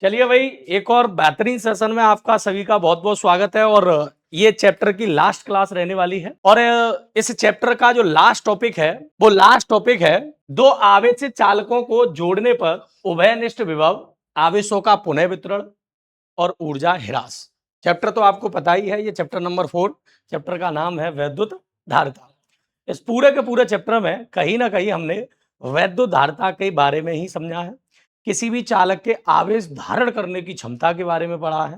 चलिए भाई, एक और बेहतरीन सेशन में आपका सभी का बहुत बहुत स्वागत है। और ये चैप्टर की लास्ट क्लास रहने वाली है। और इस चैप्टर का जो लास्ट टॉपिक है वो लास्ट टॉपिक है दो आवेशित चालकों को जोड़ने पर उभयनिष्ठ विभव, आवेशों का पुनः वितरण और ऊर्जा ह्रास। चैप्टर तो आपको पता ही है, ये चैप्टर नंबर 4। चैप्टर का नाम है वैद्युत धारिता। इस पूरे के पूरे चैप्टर में कहीं ना कहीं हमने वैद्युत धारिता के बारे में ही समझा है। किसी भी चालक के आवेश धारण करने की क्षमता के बारे में पढ़ा है।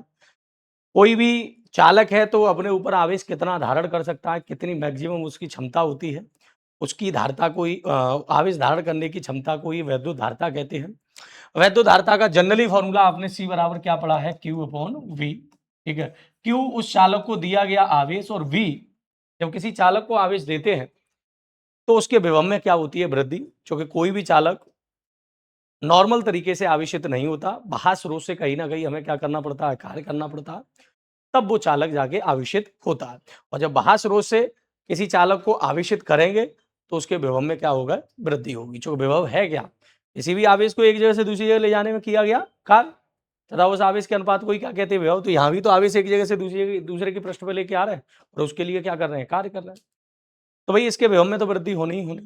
कोई भी चालक है तो अपने ऊपर आवेश कितना धारण कर सकता है, कितनी मैक्सिमम उसकी क्षमता होती है, उसकी धारिता को ही आवेश धारण करने की क्षमता को ही वैद्युत धारिता कहते हैं। वैद्युत धारिता का जनरली फॉर्मूला आपने सी बराबर क्या पढ़ा है, Q अपॉन V। ठीक है, Q उस चालक को दिया गया आवेश और V जब किसी चालक को आवेश देते हैं तो उसके विभव में क्या होती है, वृद्धि। क्योंकि कोई भी चालक नॉर्मल तरीके से आवेशित नहीं होता, बाह्य स्रोत से कहीं ना कहीं हमें क्या करना पड़ता है, कार्य करना पड़ता है, तब वो चालक जाके आवेशित होता है। और जब बाह्य स्रोत से किसी चालक को आवेशित करेंगे तो उसके विभव में क्या होगा, वृद्धि होगी। जो विभव है क्या, किसी भी आवेश को एक जगह से दूसरी जगह ले जाने में किया गया कार्य तथा उस आवेश के अनुपात को ही क्या कहते हैं, विभव। तो यहाँ भी तो आवेश एक जगह से दूसरे के पृष्ठ पर लेके आ रहे हैं और उसके लिए क्या कर रहे हैं, कार्य कर रहे हैं। तो भाई इसके विभव में तो वृद्धि होनी ही होनी।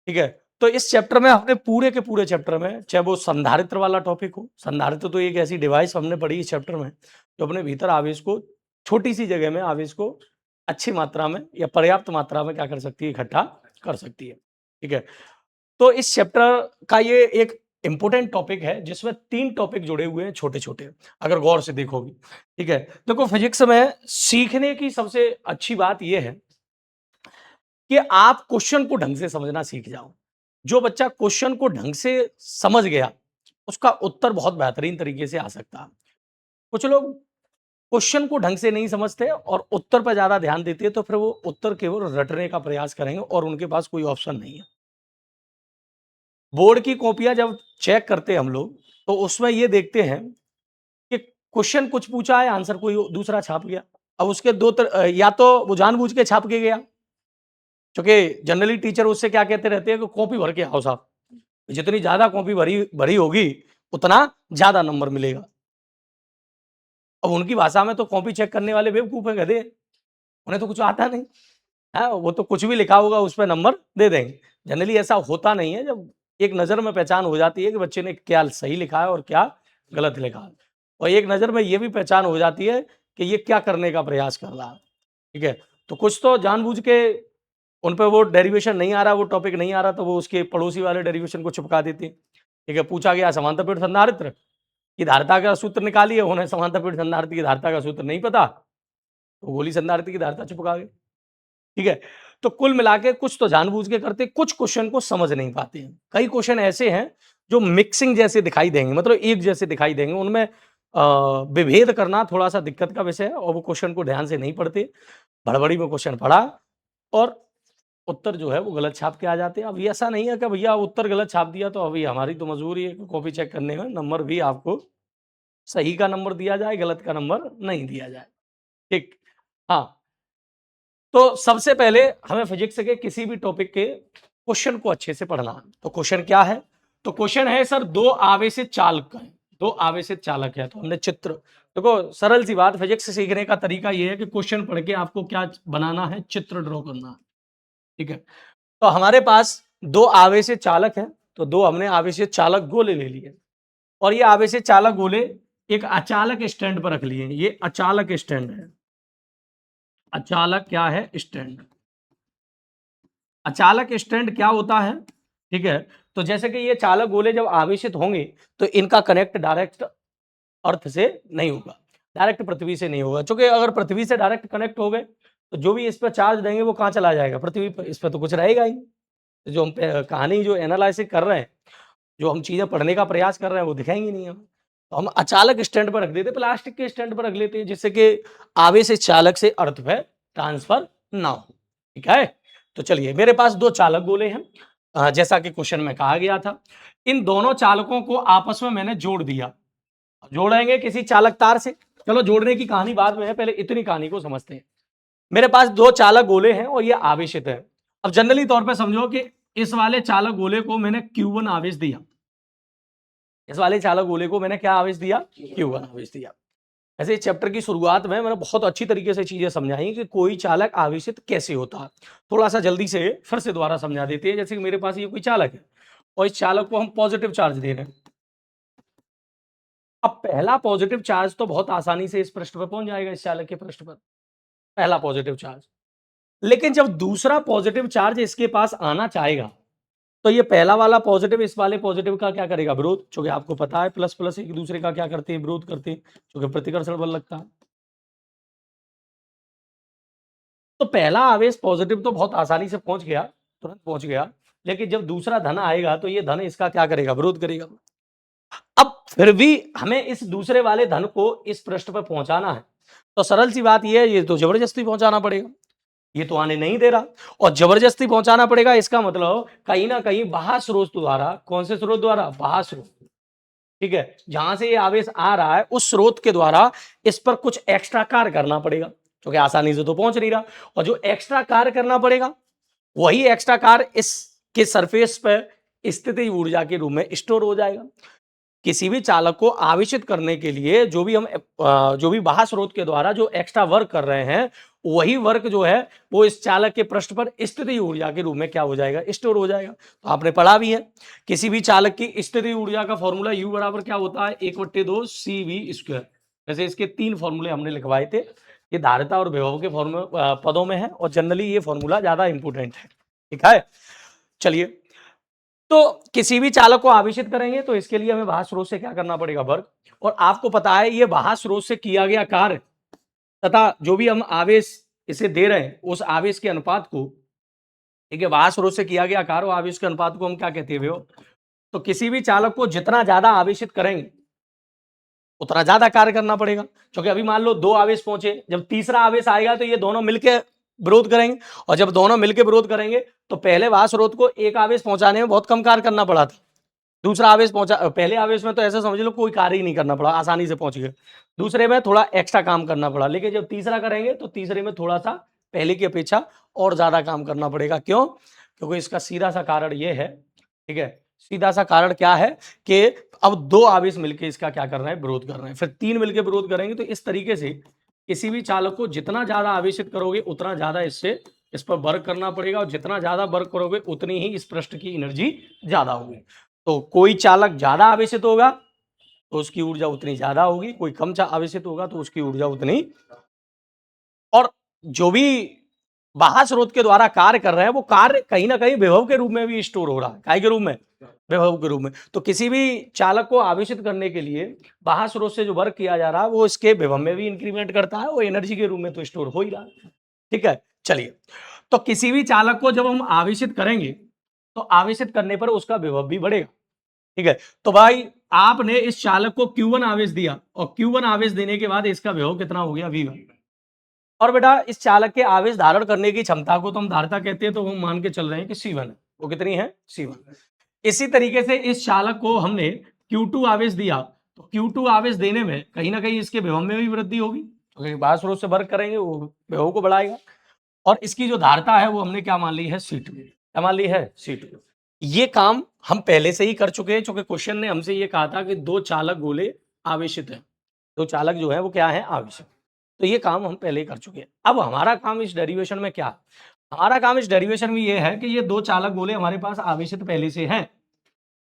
ठीक है, तो इस चैप्टर में हमने पूरे के पूरे चैप्टर में, चाहे वो संधारित्र वाला टॉपिक हो, संधारित्र तो एक ऐसी डिवाइस हमने पढ़ी इस चैप्टर में जो अपने भीतर आवेश को छोटी सी जगह में आवेश को अच्छी मात्रा में या पर्याप्त मात्रा में क्या कर सकती है, इकट्ठा कर सकती है। ठीक है, तो इस चैप्टर का ये एक इंपॉर्टेंट टॉपिक है जिसमें 3 टॉपिक जुड़े हुए हैं छोटे छोटे, अगर गौर से देखोगे। ठीक है, देखो फिजिक्स में सीखने की सबसे अच्छी बात यह है कि आप क्वेश्चन को ढंग से समझना सीख जाओ। जो बच्चा क्वेश्चन को ढंग से समझ गया उसका उत्तर बहुत बेहतरीन तरीके से आ सकता है। कुछ लोग क्वेश्चन को ढंग से नहीं समझते और उत्तर पर ज्यादा ध्यान देते हैं, तो फिर वो उत्तर केवल रटने का प्रयास करेंगे और उनके पास कोई ऑप्शन नहीं है। बोर्ड की कॉपियां जब चेक करते हैं हम लोग तो उसमें ये देखते हैं कि क्वेश्चन कुछ पूछा है, आंसर कोई दूसरा छाप गया। अब उसके या तो वो जानबूझ के छाप के गया, क्योंकि जनरली टीचर उससे क्या कहते रहते हैं कि कॉपी भर के आओ साहब, जितनी ज्यादा कॉपी भरी भरी होगी उतना ज्यादा नंबर मिलेगा। अब उनकी भाषा में तो कॉपी चेक करने वाले बेवकूफ है, गधे, उन्हें तो कुछ आता नहीं है। वो तो कुछ भी लिखा होगा उस पर नंबर दे देंगे। जनरली ऐसा होता नहीं है। जब एक नजर में पहचान हो जाती है कि बच्चे ने क्या सही लिखा है और क्या गलत लिखा है, और एक नजर में ये भी पहचान हो जाती है कि ये क्या करने का प्रयास कर रहा है। ठीक है, तो कुछ तो जानबूझ के उन पे वो डेरिवेशन नहीं आ रहा, वो टॉपिक नहीं आ रहा, तो वो उसके पड़ोसी वाले डेरिवेशन को चिपका देते हैं। ठीक है, पूछा गया समांतर पीठ संधारित्र की धारिता का सूत्र निकालिए, उन्हें समांतर पीठ संधारित्र की धारिता का सूत्र नहीं पता, तो गोली संधारित्र की धारिता चिपका गए। ठीक है, तो कुल मिला के कुछ तो जानबूझ के करते, कुछ क्वेश्चन को समझ नहीं पाते हैं। कई क्वेश्चन ऐसे हैं जो मिक्सिंग जैसे दिखाई देंगे, मतलब एक जैसे दिखाई देंगे, उनमें विभेद करना थोड़ा सा दिक्कत का विषय है और वो क्वेश्चन को ध्यान से नहीं पढ़ते। भड़बड़ी में क्वेश्चन पढ़ा और उत्तर जो है वो गलत छाप के आ जाते हैं। अब ये ऐसा नहीं है कि भैया उत्तर गलत छाप दिया तो अभी हमारी तो मजबूरी है कि कॉपी चेक करने में नंबर भी आपको सही का नंबर दिया जाए, गलत का नंबर नहीं दिया जाए। ठीक, हाँ, तो सबसे पहले हमें फिजिक्स के किसी भी टॉपिक के क्वेश्चन को अच्छे से पढ़ना है। तो क्वेश्चन क्या है, तो क्वेश्चन है सर दो आवेशित चालक है, दो आवेशित चालक है। तो हमने चित्र, देखो सरल सी बात, फिजिक्स सीखने का तरीका ये है कि क्वेश्चन पढ़ के आपको क्या बनाना है, चित्र ड्रॉ करना है। ठीक है, तो हमारे पास दो आवेशित चालक हैं, तो दो हमने आवेशित चालक गोले ले लिए और ये आवेशित चालक गोले एक अचालक स्टैंड पर रख लिए। ये अचालक स्टैंड है। अचालक क्या है, स्टैंड। अचालक स्टैंड क्या होता है, ठीक है, तो जैसे कि ये चालक गोले जब आवेशित होंगे तो इनका कनेक्ट डायरेक्ट अर्थ से नहीं होगा, डायरेक्ट पृथ्वी से नहीं होगा। क्योंकि अगर पृथ्वी से डायरेक्ट कनेक्ट हो गए तो जो भी इस पर चार्ज देंगे वो कहाँ चला जाएगा, पृथ्वी पर, इस पर तो कुछ रहेगा ही नहीं। जो हम कहानी जो एनालिसिस कर रहे हैं, जो हम चीजें पढ़ने का प्रयास कर रहे हैं वो दिखाएंगी नहीं हमें। तो हम अचालक स्टैंड पर रख देते, प्लास्टिक के स्टैंड पर रख लेते हैं, जिससे कि आवेश से चालक से अर्थ पे ट्रांसफर ना हो। ठीक है, तो चलिए मेरे पास दो चालक गोले हैं, जैसा कि क्वेश्चन में कहा गया था। इन दोनों चालकों को आपस में मैंने जोड़ दिया। जोड़ेंगे किसी चालक तार से, चलो जोड़ने की कहानी बाद में है, पहले इतनी कहानी को समझते हैं। मेरे पास दो चालक गोले हैं और ये आवेशित है। अब जनरली तौर पे समझो कि इस वाले चालक गोले को मैंने Q1 आवेश दिया इस वाले चालक गोले को मैंने क्या आवेश दिया, Q1 आवेश दिया। ऐसे चैप्टर की शुरुआत में मैंने बहुत अच्छी तरीके से चीजें समझाई कि कोई चालक आवेशित कैसे होता है। थोड़ा सा जल्दी से फिर से दोबारा समझा देते हैं। जैसे कि मेरे पास ये कोई चालक है और इस चालक को हम पॉजिटिव चार्ज दे रहे हैं। अब पहला पॉजिटिव चार्ज तो बहुत आसानी से इस पृष्ठ पर पहुंच जाएगा, इस चालक के पृष्ठ पर, पहला पॉजिटिव चार्ज। लेकिन जब दूसरा पॉजिटिव चार्ज इसके पास आना चाहेगा तो ये पहला वाला पॉजिटिव इस वाले पॉजिटिव का क्या करेगा, विरोध। क्योंकि आपको पता है प्लस प्लस एक दूसरे का क्या करते हैं, विरोध करते हैं, क्योंकि प्रतिकर्षण बल लगता है। तो पहला आवेश पॉजिटिव तो बहुत आसानी से पहुंच गया, तुरंत पहुंच गया। लेकिन जब दूसरा धन आएगा तो ये धन इसका क्या करेगा, विरोध करेगा। अब फिर भी हमें इस दूसरे वाले धन को इस पृष्ठ पर पहुंचाना है, तो सरल सी बात ये है, ये तो जबरदस्ती पहुंचाना पड़ेगा। ये तो आने नहीं दे रहा और जबरदस्ती पहुंचाना पड़ेगा। इसका मतलब कहीं ना कहीं बाह्य स्रोत द्वारा, कौन से स्रोत द्वारा, बाह्य स्रोत, ठीक है, जहां से ये आवेश आ रहा है उस स्रोत के द्वारा इस पर कुछ एक्स्ट्रा कार्य करना पड़ेगा, क्योंकि आसानी से तो पहुंच नहीं रहा। और जो एक्स्ट्रा कार्य करना पड़ेगा वही एक्स्ट्रा कार्य इसके सरफेस पर स्थिति ऊर्जा के रूप में स्टोर हो जाएगा। किसी भी चालक को आवेशित करने के लिए जो भी बाह्य स्रोत के द्वारा जो एक्स्ट्रा वर्क कर रहे हैं, वही वर्क जो है वो इस चालक के पृष्ठ पर स्थिति ऊर्जा के रूप में क्या हो जाएगा, स्टोर हो जाएगा। तो आपने पढ़ा भी है, किसी भी चालक की स्थिति ऊर्जा का फॉर्मूला U बराबर क्या होता है, 1/2 CV²। वैसे इसके 3 फॉर्मूले हमने लिखवाए थे, ये धारिता और विभव के पदों में है और जनरली ये फॉर्मूला ज्यादा इंपोर्टेंट है, ठीक है। चलिए, तो किसी भी चालक को आवेशित करेंगे तो इसके लिए हमें बाह्य स्रोत से क्या करना पड़ेगा, वर्ग। और आपको पता है ये बाह्य स्रोत से किया गया कार्य तथा जो भी हम आवेश इसे दे रहे हैं उस आवेश के अनुपात को, ठीक है, बाह्य स्रोत से किया गया कार्य और आवेश के अनुपात को हम क्या कहते हैं, तो किसी भी चालक को जितना ज्यादा आवेशित करेंगे उतना ज्यादा कार्य करना पड़ेगा। क्योंकि अभी मान लो 2 आवेश पहुंचे, जब तीसरा आवेश आएगा तो ये दोनों मिलकर विरोध करेंगे, और जब दोनों मिलकर विरोध करेंगे तो पहले बाह्य स्रोत को एक आवेश पहुंचाने में बहुत कम कार्य करना पड़ा था। दूसरा आवेश पहुंचा, पहले आवेश में तो ऐसा समझ लो कोई कार्य ही नहीं करना पड़ा, आसानी से पहुंच गए। दूसरे में थोड़ा एक्स्ट्रा काम करना पड़ा, लेकिन जब तीसरा करेंगे तो तीसरे में थोड़ा सा पहले की अपेक्षा और ज्यादा काम करना पड़ेगा। क्यों? क्योंकि इसका सीधा सा कारण ये है, ठीक है, सीधा सा कारण क्या है कि अब 2 आवेश मिलकर इसका क्या कर रहे हैं, विरोध कर रहे हैं, फिर 3 मिलकर विरोध करेंगे। तो इस तरीके से किसी भी चालक को जितना ज्यादा आवेशित करोगे उतना ज्यादा इससे इस पर वर्क करना पड़ेगा, और जितना ज्यादा वर्क करोगे उतनी ही इस पृष्ठ की एनर्जी ज्यादा होगी। तो कोई चालक ज्यादा आवेशित होगा तो उसकी ऊर्जा उतनी ज्यादा होगी, कोई कम आवेशित होगा तो उसकी ऊर्जा उतनी। और जो भी बाह्य स्रोत के द्वारा कार्य कर रहे हैं वो कार्य कहीं ना कहीं विभव के रूप में भी स्टोर हो रहा है। काय के रूप में? विभव के रूप में। तो किसी भी चालक को आवेशित करने के लिए बाह्य स्रोत से जो वर्क किया जा रहा है वो इसके विभव में भी इंक्रीमेंट करता है, वो एनर्जी के रूप में तो स्टोर हो ही रहा है, ठीक है। चलिए, तो किसी भी चालक को जब हम आवेशित करेंगे तो आवेशित करने पर उसका विभव भी बढ़ेगा, ठीक है। तो भाई आपने इस चालक को Q1 आवेश दिया और Q1 आवेश देने के बाद इसका विभव कितना हो गया, V1। और बेटा इस चालक के आवेश धारण करने की क्षमता को तो हम धारिता कहते हैं, तो हम मान के चल रहे हैं कि C1 है। वो कितनी है, C1। इसी तरीके से इस चालक को हमने Q2 आवेश दिया, तो Q2 आवेश देने में कहीं ना कहीं इसके विभव में भी वृद्धि होगी, क्योंकि बाह्य स्रोत से वर्क करेंगे वो विभव को बढ़ाएगा। और इसकी जो धारिता है वो हमने क्या मान ली है, C2। क्या मान ली है, C2। ये काम हम पहले से ही कर चुके हैं, क्योंकि क्वेश्चन ने हमसे ये कहा था कि 2 चालक गोले आवेशित हैं, 2 चालक जो है वो क्या है, आवेशित। तो ये काम हम पहले ही कर चुके हैं। अब हमारा काम इस डेरिवेशन में क्या है, हमारा काम इस डेरिवेशन में ये है कि ये 2 चालक गोले हमारे पास आवेशित पहले से हैं।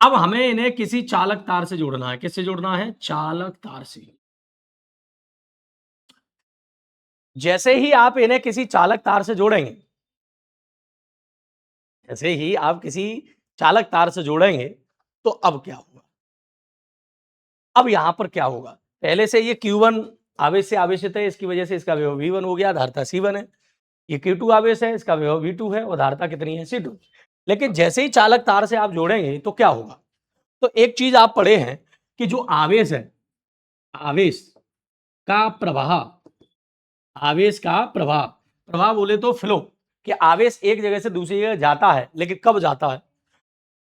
अब हमें इन्हें किसी चालक तार से जोड़ना है। किससे जोड़ना है, चालक तार से। जैसे ही आप इन्हें किसी चालक तार से जोड़ेंगे, जैसे ही आप किसी चालक तार से जोड़ेंगे तो अब क्या होगा, अब यहां पर क्या होगा, पहले से ये Q1 आवेश से आवेशित है, इसकी वजह से इसका विभव V1 हो गया, धारिता C1 है। ये Q2 आवेश है, इसका विभव V2 है और धारिता कितनी है, C2। लेकिन जैसे ही चालक तार से आप जोड़ेंगे तो क्या होगा, तो एक चीज आप पढ़े हैं कि जो आवेश है, आवेश का प्रवाह, आवेश का प्रवाह, प्रवाह बोले तो फ्लो, कि आवेश एक जगह से दूसरी जगह जाता है, लेकिन कब जाता है।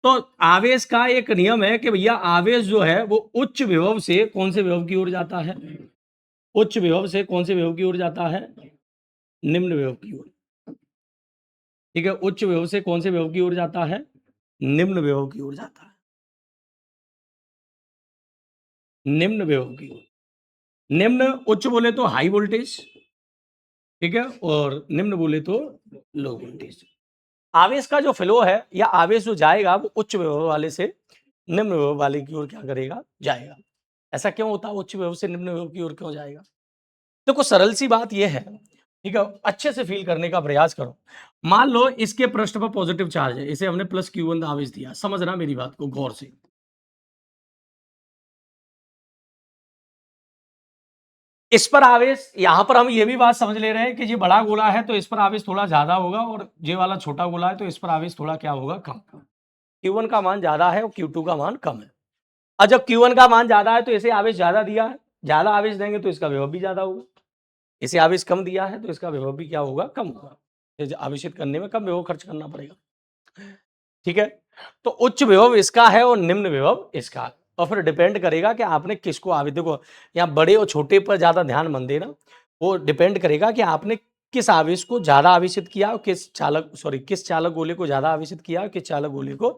तो आवेश का एक नियम है कि भैया आवेश जो है वो उच्च विभव से कौन से विभव की ओर जाता है, उच्च विभव से कौन से विभव की ओर जाता है, निम्न विभव की ओर, ठीक है। उच्च विभव से कौन से विभव की ओर जाता है, निम्न विभव की ओर जाता है। निम्न विभव की ओर। निम्न उच्च बोले तो हाई वोल्टेज, ठीक है, और निम्न बोले तो लो वोल्टेज। आवेश का जो फ्लो है या आवेश जो जाएगा वो उच्च विभव वाले से निम्न विभव वाले की ओर क्या करेगा, जाएगा। ऐसा क्यों होता है, उच्च विभव से निम्न विभव की ओर क्यों जाएगा? देखो सरल सी बात यह है, ठीक है, अच्छे से फील करने का प्रयास करो। मान लो इसके पृष्ठ पर पॉजिटिव चार्ज है, इसे हमने प्लस Q1 आवेश दिया, समझना मेरी बात को गौर से। इस पर आवेश, यहां पर हम ये भी बात समझ ले रहे हैं कि ये बड़ा गोला है तो इस पर आवेश थोड़ा ज्यादा होगा, और ये वाला छोटा गोला है तो इस पर आवेश थोड़ा क्या होगा, कम। Q1 का मान ज्यादा है और Q2 का मान कम है। और जब Q1 का मान ज्यादा है तो इसे आवेश ज्यादा दिया है, ज्यादा आवेश देंगे तो इसका विभव भी ज्यादा होगा। इसे आवेश कम दिया है तो इसका विभव भी क्या होगा, कम होगा। इसे आवेशित करने में कम विभव खर्च करना पड़ेगा, ठीक है। तो उच्च विभव इसका है और निम्न विभव इसका है, और फिर डिपेंड करेगा कि आपने किसको आवेश, देखो यहाँ बड़े और छोटे पर ज्यादा ध्यान मत देना, वो डिपेंड करेगा कि आपने किस आवेश को ज्यादा आवेशित किया और किस चालक गोले को ज्यादा आवेशित किया और किस चालक गोले को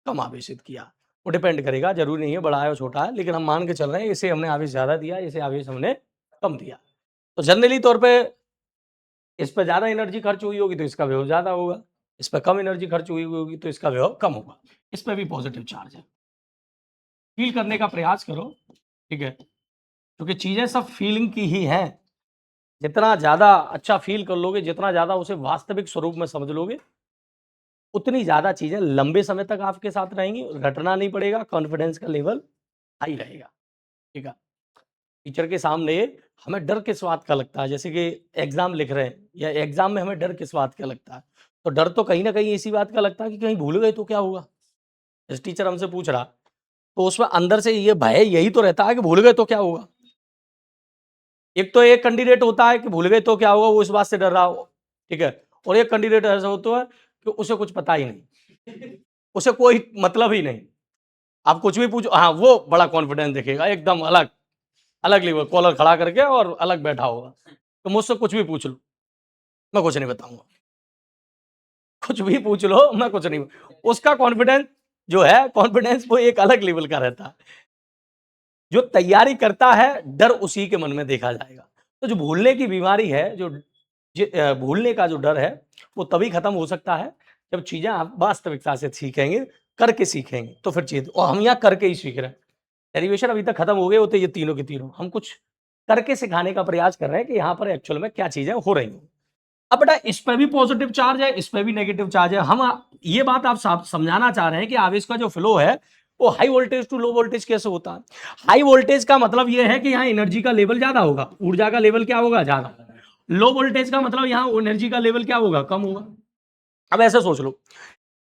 कम आवेशित किया। वो डिपेंड करेगा, जरूरी नहीं है बड़ा है और छोटा है, लेकिन हम मान के चल रहे हैं इसे हमने आवेश ज्यादा दिया, इसे आवेश हमने कम दिया। तो जनरली तौर पे इस पर ज्यादा एनर्जी खर्च हुई होगी तो इसका विभव ज्यादा होगा, इस पर कम एनर्जी खर्च हुई होगी तो इसका विभव कम होगा। इस पर भी पॉजिटिव चार्ज है, फील करने का प्रयास करो, ठीक है, क्योंकि चीजें सब फीलिंग की ही हैं। जितना ज्यादा अच्छा फील कर लोगे, जितना ज्यादा उसे वास्तविक स्वरूप में समझ लोगे, उतनी ज्यादा चीजें लंबे समय तक आपके साथ रहेंगी, रटना नहीं पड़ेगा, कॉन्फिडेंस का लेवल हाई रहेगा, ठीक है। टीचर के सामने हमें डर किस बात का लगता है, जैसे कि एग्जाम लिख रहे हैं या एग्जाम में हमें डर किस बात का लगता है, तो डर तो कहीं ना कहीं इसी बात का लगता है कि कहीं भूल गए तो क्या होगा। जैसे टीचर हमसे पूछ रहा, तो उसमें अंदर से ये भय यही तो रहता है कि भूल गए तो क्या होगा। एक तो एक कैंडिडेट होता है कि भूल गए तो क्या होगा, वो इस बात से डर रहा हो, ठीक है, और एक कैंडिडेट ऐसा होता है कि उसे कुछ पता ही नहीं, उसे कोई मतलब ही नहीं। आप कुछ भी पूछो, हाँ वो बड़ा कॉन्फिडेंस दिखेगा, एकदम अलग अलग लेवल, कॉलर खड़ा करके और अलग बैठा होगा। तो मुझसे कुछ भी पूछ लो, मैं कुछ नहीं बताऊंगा, कुछ भी पूछ लो मैं कुछ नहीं। उसका कॉन्फिडेंस जो है, कॉन्फिडेंस वो एक अलग लेवल का रहता है। जो तैयारी करता है डर उसी के मन में देखा जाएगा। तो जो भूलने की बीमारी है, भूलने का जो डर है, वो तभी खत्म हो सकता है जब चीजें आप वास्तविकता से सीखेंगे, करके सीखेंगे तो फिर चीज, और हम यहाँ करके ही सीख रहे हैं। डेरिवेशन अभी तक खत्म हो गए होते ये तीनों के तीनों, हम कुछ करके सिखाने का प्रयास कर रहे हैं कि यहाँ पर एक्चुअल में क्या चीजें हो रही हैं। अब बेटा इस पे भी पॉजिटिव चार्ज है, इस पे भी नेगेटिव चार्ज है। हम ये बात आप समझाना चाह रहे हैं कि आवेश का जो फ्लो है वो high voltage to low voltage कैसे होता है। हाई वोल्टेज का मतलब ये है कि यहाँ एनर्जी का लेवल ज्यादा होगा, ऊर्जा का लेवल क्या होगा, ज्यादा। लो वोल्टेज का मतलब यहाँ एनर्जी का लेवल क्या होगा, कम होगा। अब ऐसे सोच लो,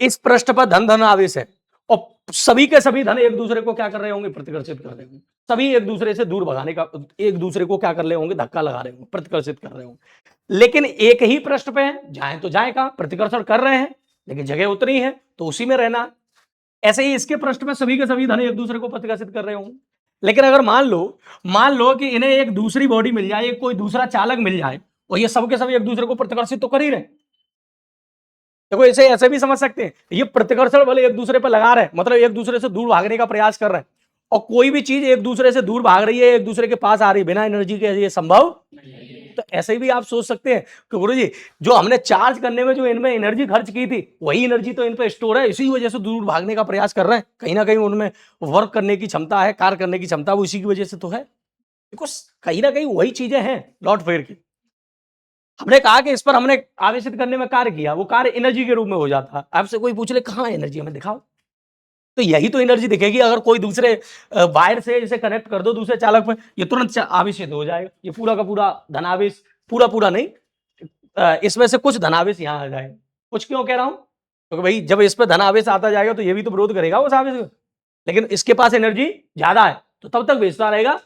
इस पृष्ठ पर धन धन आवेश है और सभी के सभी धन एक दूसरे को क्या कर रहे होंगे, प्रतिकर्षित कर रहे होंगे। सभी एक दूसरे से दूर भगाने का, एक दूसरे को क्या कर रहे होंगे, धक्का लगा रहे होंगे, प्रतिकर्षित कर रहे होंगे। लेकिन एक ही पृष्ठ पे है, जाए तो जाए कहां, प्रतिकर्षण कर रहे हैं लेकिन जगह उतनी है तो उसी में रहना है। ऐसे ही इसके पृष्ठ पे सभी के सभी धन एक दूसरे को प्रतिकर्षित कर रहे होंगे। लेकिन अगर मान लो कि इन्हें एक दूसरी बॉडी मिल जाए, कोई दूसरा चालक मिल जाए, और ये सबके सभी एक दूसरे को प्रतिकर्षित तो कर ही रहे। देखो इसे ऐसे भी समझ सकते हैं, ये प्रतिकर्षण बल एक दूसरे पर लगा रहे हैं, मतलब एक दूसरे से दूर भागने का प्रयास कर रहे हैं। और कोई भी चीज एक दूसरे से दूर भाग रही है, एक दूसरे के पास आ रही है, बिना एनर्जी के ये संभव। तो ऐसे भी आप सोच सकते हैं कि गुरुजी जो हमने चार्ज करने में जो इनमें एनर्जी खर्च की थी, वही एनर्जी तो इन पे स्टोर है, इसी वजह से दूर भागने का प्रयास कर रहे हैं। कहीं ना कहीं उनमें वर्क करने की क्षमता है, कार्य करने की क्षमता, वो इसी की वजह से तो है। बिकॉज कहीं ना कहीं वही चीजें हैं लॉर्ड फेयर की। हमने कहा कि इस पर हमने आवेशित करने में कार्य किया, वो कार्य एनर्जी के रूप में हो जाता। आपसे कोई पूछ ले कहाँ एनर्जी, हमें दिखाओ, तो यही तो एनर्जी दिखेगी। अगर कोई दूसरे वायर से इसे कनेक्ट कर दो दूसरे चालक पर, ये तुरंत आवेशित हो जाएगा, ये पूरा का पूरा धनावेश, पूरा पूरा नहीं, इसमें से कुछ धनावेश यहाँ आ जाएगा। कुछ क्यों कह रहा हूं, क्योंकि भाई जब इस पर धनावेश आता जाएगा तो ये भी तो विरोध करेगा उस आवेश को। लेकिन इसके पास एनर्जी ज्यादा है तो तब तक बेचता रहेगा,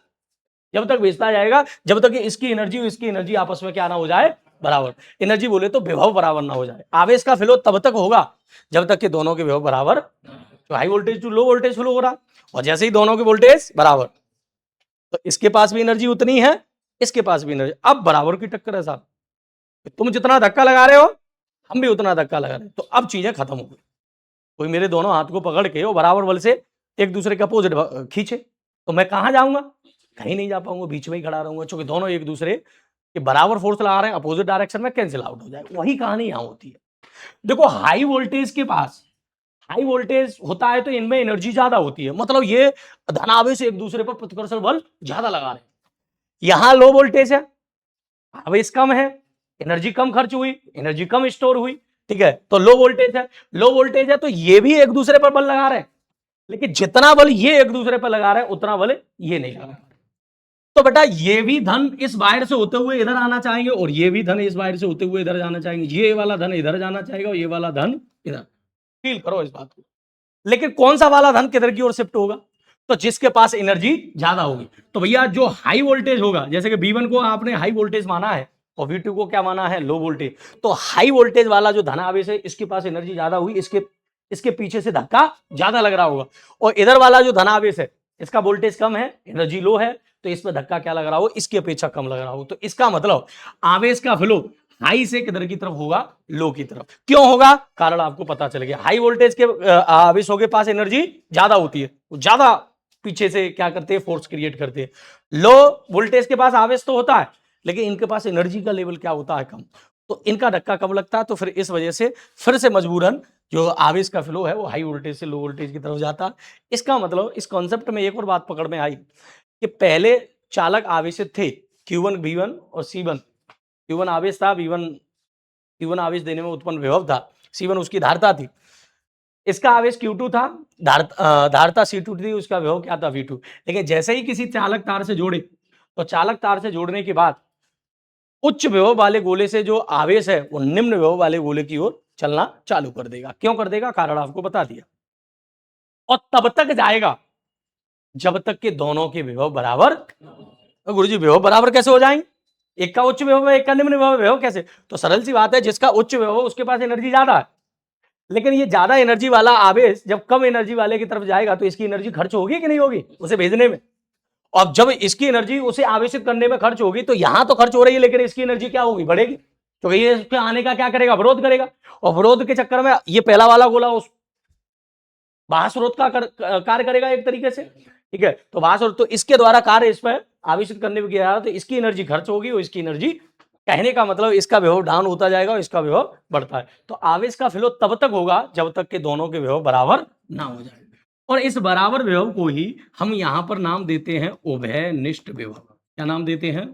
जब तक बेचता जाएगा, जब तक इसकी एनर्जी और इसकी एनर्जी आपस में क्या ना हो जाए, बराबर। एनर्जी बोले तो विभव बराबर ना हो जाए। आवेश का फ्लो तब तक होगा जब तक कि दोनों के विभव बराबर, तो high voltage to low voltage flow हो रहा, और जैसे ही दोनों के वोल्टेज बराबर, तो इसके पास भी एनर्जी उतनी है, इसके पास भी एनर्जी, अब बराबर की टक्कर है साहब। तुम जितना धक्का लगा रहे हो हम भी उतना धक्का लगा रहे हैं, तो अब चीजें खत्म हो गई। कोई मेरे दोनों हाथ को पकड़ के वो बराबर बल से एक दूसरे के अपोजिट खींचे, तो मैं कहाँ जाऊंगा, कहीं नहीं जा पाऊंगा, बीच में ही खड़ा रहूंगा, क्योंकि दोनों एक दूसरे के बराबर फोर्स लगा रहे हैं, अपोजिट डायरेक्शन में, कैंसिल आउट हो जाएगा। वही कहानी यहां होती है। देखो हाई वोल्टेज के पास, हाई वोल्टेज होता है तो इनमें एनर्जी ज्यादा होती है, मतलब ये धनावेश एक दूसरे पर प्रतिकर्षण बल ज्यादा लगा रहे हैं। यहां लो वोल्टेज है, आवेश कम है, एनर्जी कम खर्च हुई, एनर्जी कम स्टोर हुई, ठीक है। तो लो वोल्टेज है, लो वोल्टेज है तो ये भी एक दूसरे पर बल लगा रहे हैं, लेकिन जितना बल ये एक दूसरे पर लगा रहे हैं उतना बल ये नहीं लगा। तो बेटा ये भी धन इस वायर से होते हुए इधर आना चाहेंगे, और ये भी धन इस वायर से होते हुए इधर जाना चाहेंगे, ये वाला धन इधर जाना चाहेगा और ये वाला धन इधर। फील करो इस बात को। लेकिन कौन सा वाला धन किधर की ओर शिफ्ट होगा, तो जिसके पास एनर्जी ज्यादा होगी। तो भैया जो हाई वोल्टेज होगा, जैसे कि V1 को आपने हाई वोल्टेज माना है और V2 को क्या माना है, लो वोल्टेज, तो हाई वोल्टेज वाला जो धनावेश है इसके पास एनर्जी ज्यादा हुई, इसके इसके पीछे से धक्का ज्यादा लग रहा होगा। और इधर वाला जो धनावेश है इसका वोल्टेज कम है, एनर्जी लो है, तो इसमें धक्का क्या लग रहा हो, इसकी अपेक्षा कम लग रहा हो। तो इसका मतलब आवेश का फ्लो हाई से किधर की तरफ होगा, लो की तरफ। क्यों होगा, कारण आपको पता चल गया। हाई वोल्टेज के आवेशों के पास एनर्जी ज्यादा होती है, ज्यादा पीछे से क्या करते हैं, फोर्स क्रिएट करते हैं। लो वोल्टेज के पास आवेश तो होता है, लेकिन इनके पास एनर्जी का लेवल क्या होता है, कम, तो इनका धक्का कम लगता है। तो फिर इस वजह से फिर से मजबूरन जो आवेश का फ्लो है वो हाई वोल्टेज से लो वोल्टेज की तरफ जाता है। इसका मतलब इस कॉन्सेप्ट में एक और बात पकड़ में आई कि पहले चालक आवेशित थे Q1 V1 और C1। Q1 आवेश था, Q1 आवेश देने में उत्पन्न विभव था, C1 उसकी धारता थी, इसका आवेश Q2 था, धारता C2 थी, उसका विभव क्या था, V2। लेकिन जैसे ही किसी चालक तार से जोड़े, तो चालक तार से जोड़ने के बाद उच्च विभव वाले गोले से जो आवेश है वो निम्न विभव वाले गोले की ओर चलना चालू कर देगा। क्यों कर देगा, कारण आपको बता दिया। और तब तक जाएगा जब तक कि दोनों के विभव बराबर। तो गुरुजी विभव बराबर कैसे हो जाएंगे, एक का उच्च विभव है एक का निम्न विभव कैसे, तो सरल सी बात है, जिसका उच्च विभव उसके पास एनर्जी ज्यादा है, लेकिन ये ज्यादा एनर्जी वाला आवेश जब कम एनर्जी वाले की तरफ जाएगा तो इसकी एनर्जी खर्च होगी कि नहीं होगी उसे भेजने में। और जब इसकी एनर्जी उसे आवेशित करने में खर्च होगी, तो यहां तो खर्च हो रही है, लेकिन इसकी एनर्जी क्या होगी, बढ़ेगी, तो ये इसके आने का क्या करेगा, विरोध करेगा। और विरोध के चक्कर में ये पहला वाला गोला उस बाह्य स्रोत का कार्य करेगा एक तरीके से, ठीक है। तो बाह्य स्रोत तो इसके द्वारा कार्य इस पर आवेशित करने में किया, तो इसकी एनर्जी खर्च होगी और इसकी एनर्जी, कहने का मतलब इसका विभव डाउन होता जाएगा और इसका विभव बढ़ता है। तो आवेश का फ्लो तब तक होगा जब तक कि दोनों के विभव बराबर ना हो जाए। और इस बराबर विभव को ही हम यहां पर नाम देते हैं उभयनिष्ठ विभव। क्या नाम देते हैं,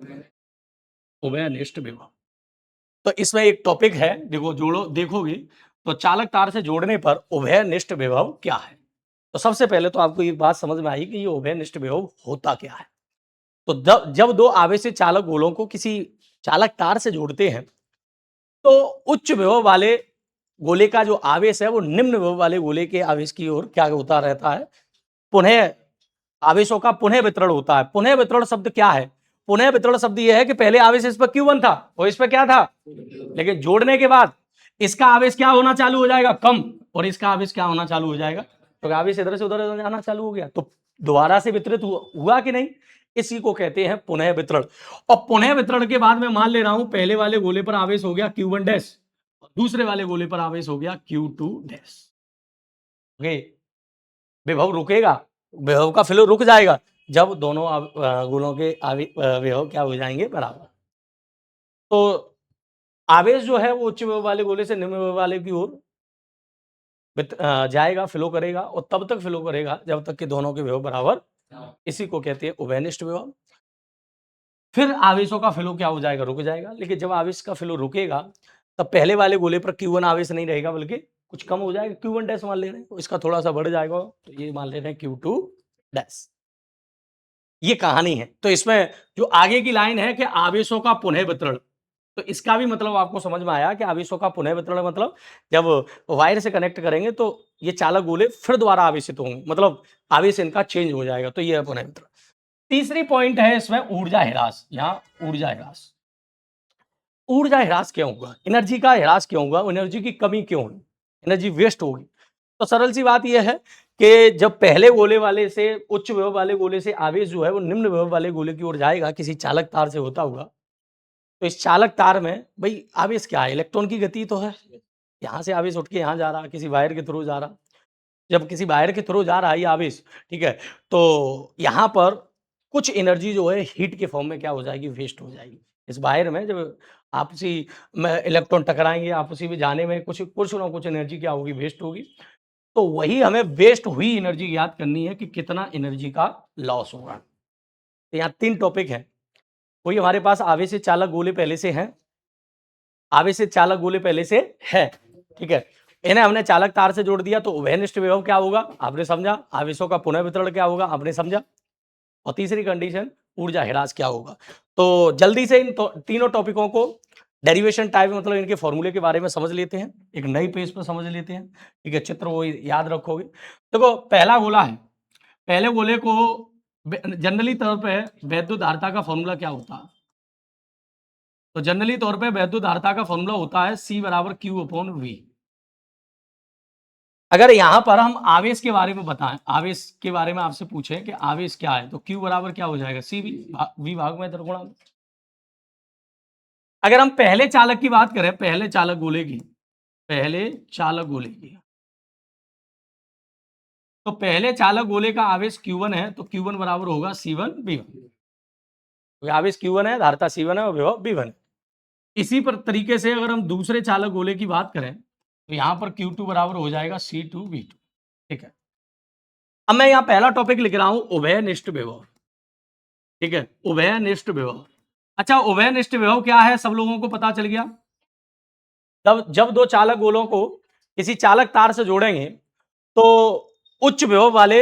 उभयनिष्ठ विभव। तो इसमें एक टॉपिक है, देखो जोड़ो देखोगे तो चालक तार से जोड़ने पर उभयनिष्ठ विभव क्या है। तो सबसे पहले तो आपको एक बात समझ में आई कि ये उभयनिष्ठ विभव होता क्या है। तो जब दो आवेशित चालक गोलों को किसी चालक तार से जोड़ते हैं, तो उच्च विभव वाले गोले का जो आवेश है वो निम्न विभव वाले गोले के आवेश की ओर क्या होता रहता है, पुनः आवेशों का पुनः वितरण होता है। पुनः वितरण शब्द क्या है, पुनः वितरण शब्द यह है कि पहले आवेश इस पर Q1 था और इस पर क्या था, लेकिन जोड़ने के बाद इसका आवेश क्या होना चालू हो जाएगा, कम, और इसका आवेश क्या होना चालू हो जाएगा, तो आवेश इधर से उधर जाना चालू हो गया, तो दोबारा से वितरित हुआ कि नहीं, इसी को कहते हैं पुनः वितरण। और पुनः वितरण के बाद मैं मान ले रहा हूं पहले वाले गोले पर आवेश हो गया Q1 डैश, दूसरे वाले गोले पर आवेश हो गया Q2 डैश। विभव रुकेगा, विभव का फ्लो रुक जाएगा जब दोनों गोलों के विभव क्या हो जाएंगे, बराबर। तो आवेश जो है वो उच्च विभव वाले गोले से निम्न विभव वाले की ओर जाएगा, फ्लो करेगा, और तब तक फ्लो करेगा जब तक कि दोनों के विभव बराबर। इसी को कहते हैं उभयनिष्ठ विभव। फिर आवेशों का फ्लो क्या हो जाएगा, रुक जाएगा। लेकिन जब आवेश का फ्लो रुकेगा तब पहले वाले गोले पर Q1 आवेश नहीं रहेगा, बल्कि कुछ कम हो जाएगा, Q1 डैश मान ले रहे हैं, तो इसका थोड़ा सा बढ़ जाएगा, तो ये मान ले रहे हैं Q2 डैश। ये कहानी है। तो इसमें जो आगे की लाइन है कि आवेशों का पुनः वितरण, तो इसका भी मतलब आपको समझ में आया कि आवेशों का पुनः वितरण मतलब जब वायर से कनेक्ट करेंगे तो ये चालक गोले फिर दोबारा आवेशित होंगे, मतलब आवेश इनका चेंज हो जाएगा, तो ये है पुनः वितरण। तीसरी पॉइंट है इसमें ऊर्जा ह्रास। यहाँ ऊर्जा ह्रास, ऊर्जा ह्रास क्यों होगा, एनर्जी का ह्रास क्यों होगा, एनर्जी की कमी क्यों होगी, एनर्जी वेस्ट होगी। तो सरल सी बात यह है कि जब पहले गोले वाले से, उच्च विभव वाले गोले से आवेश जो है वो निम्न विभव वाले गोले की ओर जाएगा किसी चालक तार से होता हुआ, तो इस चालक तार में भाई आवेश क्या है, इलेक्ट्रॉन की गति तो है, यहाँ से आवेश उठ के यहाँ जा रहा, किसी वायर के थ्रू जा रहा, जब किसी वायर के थ्रू जा रहा है ये आवेश, ठीक है, तो यहाँ पर कुछ एनर्जी जो है हीट के फॉर्म में क्या हो जाएगी, वेस्ट हो जाएगी। इस वायर में जब आपसी में इलेक्ट्रॉन टकराएँगे, आपसी में जाने में कुछ ना कुछ एनर्जी क्या होगी, वेस्ट होगी। तो वही हमें वेस्ट हुई एनर्जी याद करनी है कि कितना एनर्जी का लॉस होगा। तो यहाँ 3 टॉपिक हैं। कोई हमारे पास आवेशित चालक गोले पहले से हैं, आवेशित चालक गोले पहले से है, ठीक है। इन्हें हमने चालक तार से जोड़ दिया तो उभयनिष्ठ विभव क्या होगा, आपने समझा। आवेशों का पुनः वितरण क्या होगा, आपने समझा। और तीसरी कंडीशन ऊर्जा ह्रास क्या होगा। तो जल्दी से इन तीनों टॉपिकों को डेरिवेशन टाइप मतलब इनके फॉर्मूले के बारे में समझ लेते हैं, एक नई पेज पर समझ लेते हैं, ठीक है। चित्र वो याद रखोगे। देखो पहला गोला है, पहले गोले को जनरली तौर पे वैद्युत धारिता का फॉर्मूला क्या होता है, तो जनरली तौर पे वैद्युत धारिता का फॉर्मूला होता है C बराबर Q/V। अगर यहां पर हम आवेश के बारे में बताएं, आवेश के बारे में आपसे पूछें कि आवेश क्या है, तो Q बराबर क्या हो जाएगा, CV V भाग में त्रिगुणा। अगर हम पहले चालक की बात करें, पहले चालक गोले की, पहले चालक गोले की, तो पहले चालक गोले का आवेश Q1 है, तो Q1 बराबर होगा C1V1। आवेश Q1 है, धारिता C1 है और विभव V1 है। इसी पर तरीके से अगर हम दूसरे चालक गोले की बात करें, तो यहां पर Q2 बराबर हो जाएगा C2V2, ठीक है। अब मैं यहां पहला टॉपिक लिख रहा हूं उभयनिष्ठ विभव, ठीक है, उभयनिष्ठ विभव। अच्छा, उभयनिष्ठ विभव क्या है, सब लोगों को पता चल गया। जब दो चालक गोलों को किसी चालक तार से जोड़ेंगे तो उच्च विभव वाले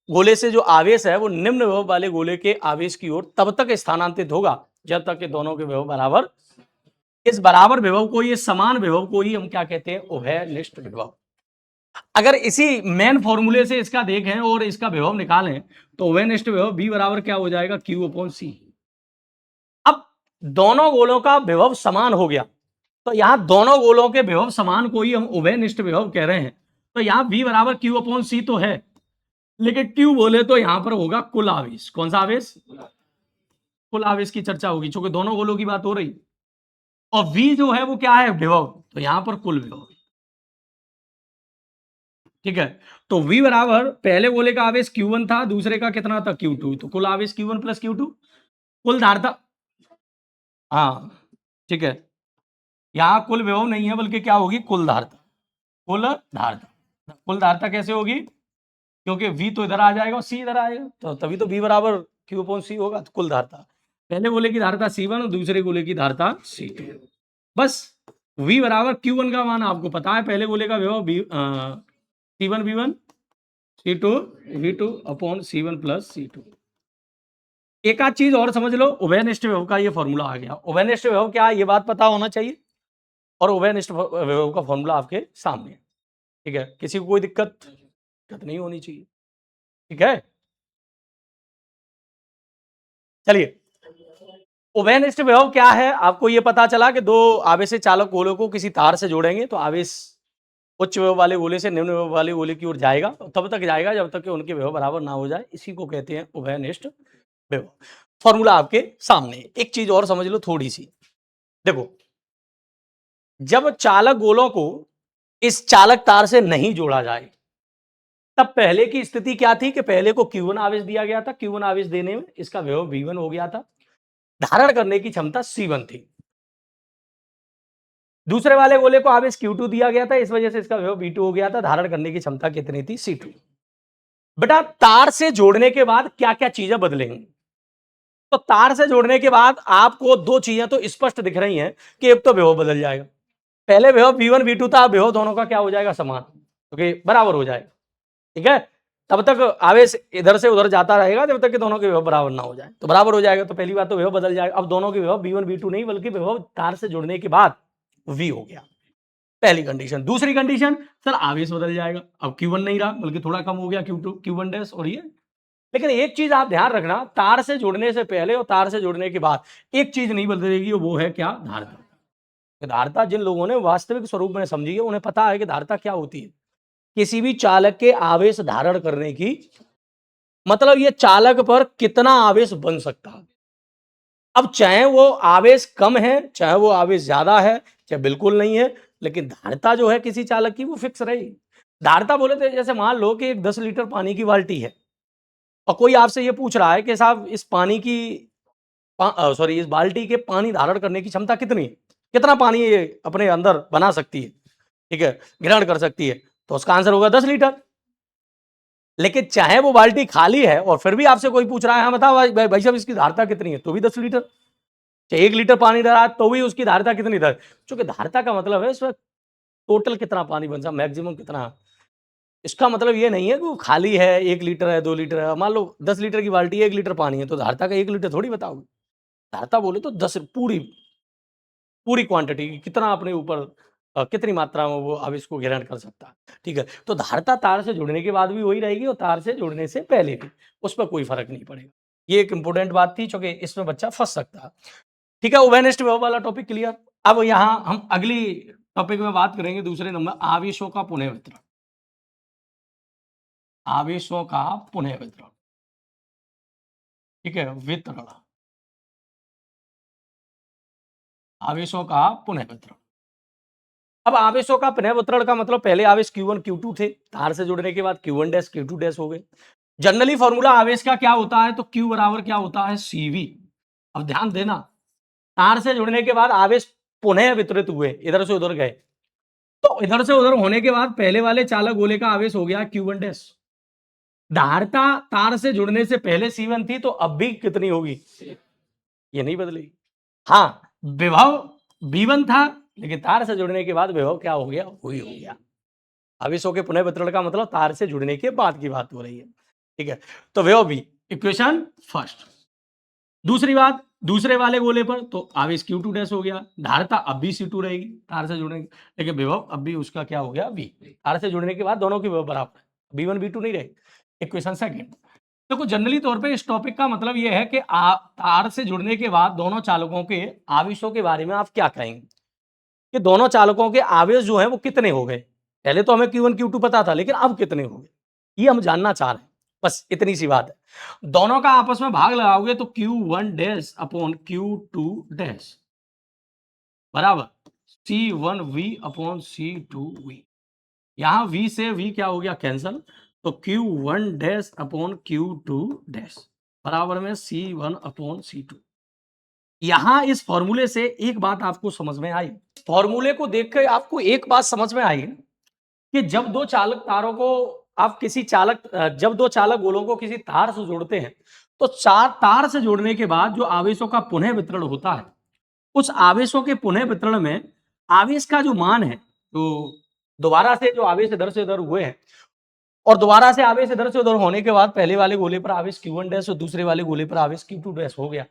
गोले से जो आवेश है वो निम्न विभव वाले गोले के आवेश की ओर तब तक स्थानांतरित होगा जब तक कि दोनों के विभव बराबर। इस बराबर विभव को, ये समान विभव को ही हम क्या कहते हैं, उभयनिष्ठ विभव। अगर इसी मेन फॉर्मूले से इसका देखें और इसका विभव निकालें तो उभयनिष्ठ विभव V बराबर क्या हो जाएगा, Q/C। अब दोनों गोलों का विभव समान हो गया, तो यहां दोनों गोलों के विभव समान को ही हम उभयनिष्ठ विभव कह रहे हैं। तो यहां V बराबर Q/C तो है, लेकिन Q बोले तो यहां पर होगा कुल आवेश। कौन सा आवेश, कुल आवेश की चर्चा होगी, क्योंकि दोनों गोलों की बात हो रही। और V जो है वो क्या है, विभव, तो यहां पर कुल विभव, ठीक है। तो V बराबर पहले गोले का आवेश Q1 था, दूसरे का कितना था, Q2, तो कुल आवेश Q1 प्लस Q2। कुल धारिता, हाँ ठीक है, यहां कुल विभव नहीं है बल्कि क्या होगी, कुल धारिता। कुल धारिता, कुल धारिता कैसे होगी, क्योंकि V तो इधर आ जाएगा और C इधर आएगा, तो तभी तो V बराबर Q/C होगा। तो कुल धारिता, पहले गोले की धारिता C1 और दूसरे गोले की धारिता C2। बस V बराबर Q1 का मान आपको पता है, पहले गोले का विभव C1V1 C2V2/C1 प्लस C2। एक आध चीज और समझ लो, उभयनिष्ठ विभव का ये फॉर्मूला आ गया। उभयनिष्ठ विभव क्या है ये बात पता होना चाहिए, और उभयनिष्ठ विभव का फॉर्मूला आपके सामने है, ठीक है। किसी को कोई दिक्कत नहीं होनी चाहिए, ठीक है। चलिए, उभयनिष्ठ विभव क्या है, आपको ये पता चला कि दो आवेशित चालक गोलों को किसी तार से जोड़ेंगे तो आवेश उच्च विभव वाले गोले से निम्न विभव वाले गोले की ओर जाएगा, तब तक जाएगा जब तक कि उनके विभव बराबर ना हो जाए। इसी को कहते हैं उभयनिष्ठ विभव। फॉर्मूला आपके सामने। एक चीज और समझ लो थोड़ी सी, देखो जब चालक गोलों को इस चालक तार से नहीं जोड़ा जाए तब पहले की स्थिति क्या थी कि पहले को Q1 आवेश दिया गया था, Q1 आवेश देने में इसका विभव V1 हो गया था, धारण करने की क्षमता C1 थी। दूसरे वाले गोले को आवेश Q2 दिया गया था, इस वजह से इसका विभव V2 हो गया था, धारण करने की क्षमता कितनी थी, C2। बेटा तार से जोड़ने के बाद क्या क्या चीजें बदलेंगी, तो तार से जोड़ने के बाद आपको दो चीजें तो स्पष्ट दिख रही हैं कि एक तो विभव बदल जाएगा। पहले विभव V1 V2 था, विभव दोनों का क्या हो जाएगा, समान, क्योंकि बराबर हो जाएगा, ठीक है। तब तक आवेश इधर से उधर जाता रहेगा जब तक कि दोनों के विभव बराबर ना हो जाए, तो बराबर हो जाएगा। तो पहली बात तो विभव बदल जाएगा, अब दोनों के विभव V1 V2 नहीं बल्कि विभव तार से जुड़ने के बाद V हो गया, पहली कंडीशन। दूसरी कंडीशन, सर आवेश बदल जाएगा, अब Q1 नहीं रहा बल्कि थोड़ा कम हो गया, Q2 Q1 डैश, और ये। लेकिन एक चीज आप ध्यान रखना, तार से जुड़ने से पहले और तार से जुड़ने के बाद एक चीज नहीं बदलेगी, वो है क्या, धारिता। धारिता जिन लोगों ने वास्तविक स्वरूप में समझी है उन्हें पता है कि धारिता क्या होती है, किसी भी चालक के आवेश धारण करने की, मतलब ये चालक पर कितना आवेश बन सकता है। अब चाहे वो आवेश कम है, चाहे वो आवेश ज्यादा है, चाहे बिल्कुल नहीं है, लेकिन धारिता जो है किसी चालक की वो फिक्स रहेगी। धारता बोले तो जैसे मान लो कि एक 10 लीटर पानी की बाल्टी है और कोई आपसे ये पूछ रहा है कि साहब इस पानी की सॉरी इस बाल्टी के पानी धारण करने की क्षमता कितनी है? कितना पानी ये अपने अंदर बना सकती है, ठीक है, ग्रहण कर सकती है? तो उसका आंसर होगा 10 लीटर। लेकिन चाहे वो बाल्टी खाली है और फिर भी आपसे कोई पूछ रहा है, हाँ बताओ भाई साहब इसकी धारता कितनी है, तो भी 10 लीटर। चाहे 1 लीटर पानी डाला तो भी उसकी धारता कितनी है? क्योंकि धारता का मतलब है इसमें टोटल कितना पानी बन सकता, मैक्सिमम कितना। इसका मतलब ये नहीं है कि वो खाली है, 1 लीटर है, 2 लीटर है। मान लो 10 लीटर की बाल्टी है, 1 लीटर पानी है, तो धारता का 1 लीटर थोड़ी बताओगे। धारता बोले तो 10 पूरी पूरी क्वांटिटी कितना अपने ऊपर कितनी मात्रा में वो अब इसको ग्रहण कर सकता है, ठीक है। तो धारता तार से जुड़ने के बाद भी वही रहेगी और तार से जुड़ने से पहले भी, उस पर कोई फर्क नहीं पड़ेगा। ये एक इंपॉर्टेंट बात थी, चूंकि इसमें बच्चा फंस सकता है, ठीक है। वेनेस्ट वेव वाला टॉपिक क्लियर। अब यहाँ हम अगली टॉपिक में बात करेंगे, दूसरे नंबर आवेशों का पुनः वितरण। आवेशों का पुनः वितरण, ठीक है, वितरण, आवेशों का पुनः वितरण। अब आवेशों का पुनः वितरण का मतलब पहले आवेश Q1 Q2 थे, तार से जुड़ने के बाद Q1 डैश Q2 डैश हो गए। जनरली फॉर्मूला आवेश का क्या होता है, तो Q बराबर क्या होता है, CV। अब ध्यान देना, तार से जुड़ने के बाद आवेश पुनः वितरित हुए, इधर से उधर गए, तो इधर से उधर होने के बाद पहले वाले चालक गोले का आवेश हो गया Q1 डैश। धारता तार से जुड़ने से पहले C1 थी, तो अब भी कितनी होगी, ये नहीं बदलेगी। हाँ, विभव V1 था, लेकिन तार से जुड़ने के बाद विभव क्या हो गया, वही हो गया। आवेशों के पुनः वितरण का मतलब तार से जुड़ने के बाद की बात हो रही है, ठीक है। तो विभव भी इक्वेशन फर्स्ट। दूसरी बात, दूसरे वाले गोले पर तो आवेश Q2 डैश हो गया, धारता अब भी C2 रहेगी तार से जुड़ने की, लेकिन विभव अब भी उसका क्या हो गया, V। तार से जुड़ने के बाद दोनों की विभव बराबर है, V1 V2 नहीं रहेगी। Equation second. देखो जनरली तौर पे इस टॉपिक का मतलब ये है कि तार से जुड़ने के बाद दोनों चालकों के आवेशों के बारे में आप क्या कहेंगे, कि दोनों चालकों के आवेश जो है वो कितने हो गए। पहले तो हमें Q1 Q2 पता था, लेकिन अब कितने हो गए, ये हम जानना चाह रहे हैं। बस इतनी सी बात है। दोनों का आपस में भाग लगाओगे तो Q1 dash upon Q2 dash बराबर C1V अपॉन C2V। यहां V से V क्या हो गया, कैंसल, तो Q1 dash upon Q2 dash बराबर में C1 अपॉन C2। यहां इस फॉर्मूले से एक बात आपको समझ में आई, फॉर्मूले को देखकर आपको एक बात समझ में आई कि जब दो चालक तारों को आप किसी जब दो चालक गोलों को किसी तार से जोड़ते हैं, तो चार तार से जोड़ने के बाद जो आवेशों का पुनः वितरण होता है, उस आवेशों के पुनः वितरण में आवेश का जो मान है, तो दोबारा से जो आवेश इधर से इधर हुए हैं और दोबारा से आवेश इधर से उधर होने के बाद पहले वाले गोले पर आवेश Q1 डैश और दूसरे वाले गोले पर आवेश Q2 डैश हो गया।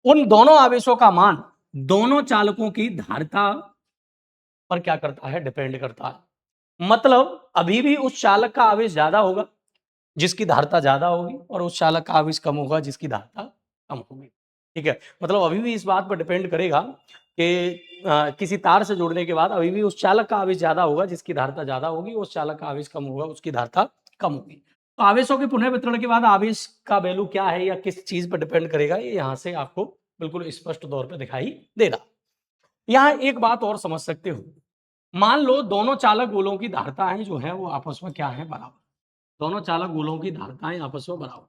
उन दोनों आवेशों का मान दोनों चालकों की धारिता पर क्या करता है, डिपेंड करता है। मतलब अभी भी उस चालक का आवेश ज्यादा होगा जिसकी धारिता ज्यादा होगी, और उस चालक का आवेश कम होगा जिसकी धारिता कम होगी, ठीक है। मतलब अभी भी इस बात पर डिपेंड करेगा कि किसी तार से जोड़ने के बाद अभी भी उस चालक का आवेश ज्यादा होगा जिसकी धारिता ज्यादा होगी, उस चालक का आवेश कम होगा उसकी धारिता कम होगी। तो आवेशों के पुनः वितरण के बाद आवेश का वैल्यू क्या है या किस चीज पर डिपेंड करेगा, ये यहाँ से आपको बिल्कुल स्पष्ट तौर पर दिखाई दे रहा। यहाँ एक बात और समझ सकते हो, मान लो दोनों चालक गोलों की धारिताएं जो है वो आपस में क्या है, बराबर। दोनों चालक गोलों की धारिताएं आपस में बराबर,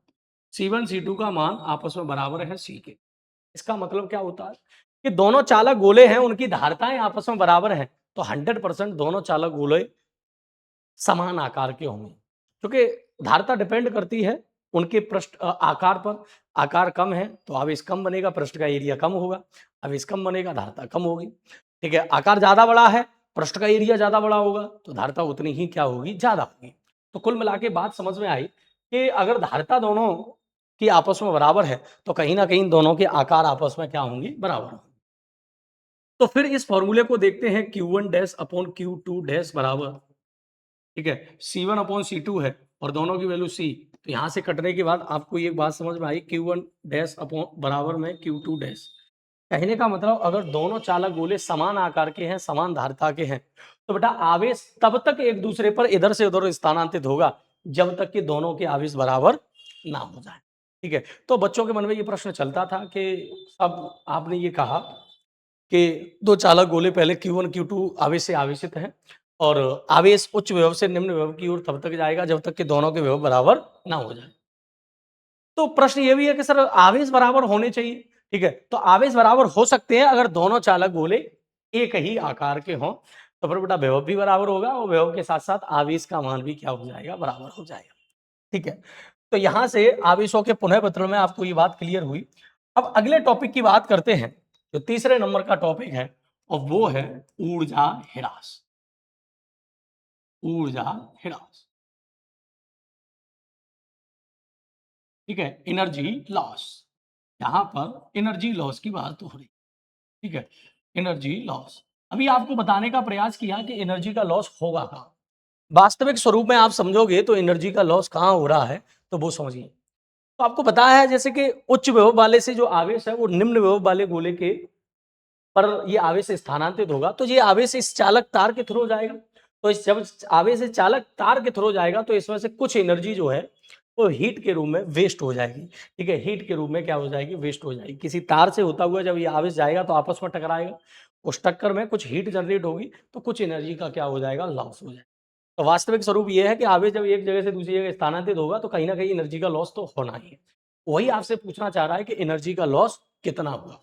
C1 C2 का मान आपस में बराबर है C के। इसका मतलब क्या होता है कि दोनों चालक गोले हैं, उनकी धारिताएं आपस में बराबर हैं, तो 100% दोनों चालक गोले समान आकार के होंगे, क्योंकि धारिता डिपेंड करती है उनके पृष्ठ आकार पर। आकार कम है तो आवेश कम बनेगा, पृष्ठ का एरिया कम होगा, आवेश कम बनेगा, धारिता कम होगी, ठीक है। आकार ज्यादा बड़ा है, पृष्ठ का एरिया ज्यादा बड़ा होगा, तो धारिता उतनी ही क्या होगी, ज्यादा होगी। तो कुल मिला के बात समझ में आई कि अगर धारिता दोनों की आपस में बराबर है, तो कहीं ना कहीं दोनों के आकार आपस में क्या होंगे, बराबर होंगे। तो फिर इस फॉर्मूले को देखते हैं, Q1 dash upon Q2 dash बराबर, ठीक है, C1 अपॉन C2 है और दोनों की वैल्यू C। तो यहां से कटने के बाद आपको ये बात समझ में आई, Q1 डैश अपॉन बराबर में Q2 डैश। कहने का मतलब अगर दोनों चालक गोले समान आकार के हैं, समान धारिता के हैं, तो बेटा आवेश तब तक एक दूसरे पर इधर से उधर स्थानांतरित होगा जब तक कि दोनों के आवेश बराबर ना हो जाए, ठीक है। तो बच्चों के मन में ये प्रश्न चलता था कि अब आपने ये कहा कि दो चालक गोले पहले Q1 Q2 आवेश से आवेशित हैं, और आवेश उच्च विभव से निम्न विभव की ओर तब तक जाएगा जब तक कि दोनों के विभव बराबर ना हो जाए। तो प्रश्न ये भी है कि सर आवेश बराबर होने चाहिए, ठीक है, तो आवेश बराबर हो सकते हैं अगर दोनों चालक गोले एक ही आकार के हों, तो फिर बेटा विभव भी बराबर होगा और विभव के साथ साथ आवेश का मान भी क्या हो जाएगा, बराबर हो जाएगा। ठीक है, तो यहां से आवेशों के पुनः पत्र में आपको ये बात क्लियर हुई। अब अगले टॉपिक की बात करते हैं, जो तीसरे नंबर का टॉपिक है और वो है ऊर्जा ह्रास। ऊर्जा ह्रास, ठीक है, एनर्जी लॉस। यहां पर एनर्जी लॉस की बात हो रही, ठीक है, एनर्जी लॉस। अभी आपको बताने का प्रयास किया कि एनर्जी का लॉस होगा कहां, वास्तविक स्वरूप में आप समझोगे तो एनर्जी का लॉस कहां हो रहा है, तो वो समझिए। तो आपको पता है जैसे कि उच्च विभव वाले से जो आवेश है वो निम्न विभव वाले गोले के पर ये आवेश स्थानांतरित होगा, तो ये आवेश इस चालक तार के थ्रू जाएगा। तो इस जब आवेश इस चालक तार के थ्रू जाएगा तो इसमें से कुछ एनर्जी जो है वो हीट के रूप में वेस्ट हो जाएगी, ठीक है, हीट के रूप में क्या हो जाएगी, वेस्ट हो जाएगी। किसी तार से होता हुआ जब ये आवेश जाएगा तो आपस में टकराएगा, उस टक्कर में कुछ हीट जनरेट होगी, तो कुछ एनर्जी का क्या हो जाएगा, लॉस हो जाएगा। तो वास्तविक स्वरूप ये है कि आवेश जब एक जगह से दूसरी जगह स्थानांतरित होगा तो कहीं ना कहीं एनर्जी का लॉस तो होना ही है। वही आपसे पूछना चाह रहा है कि एनर्जी का लॉस कितना हुआ।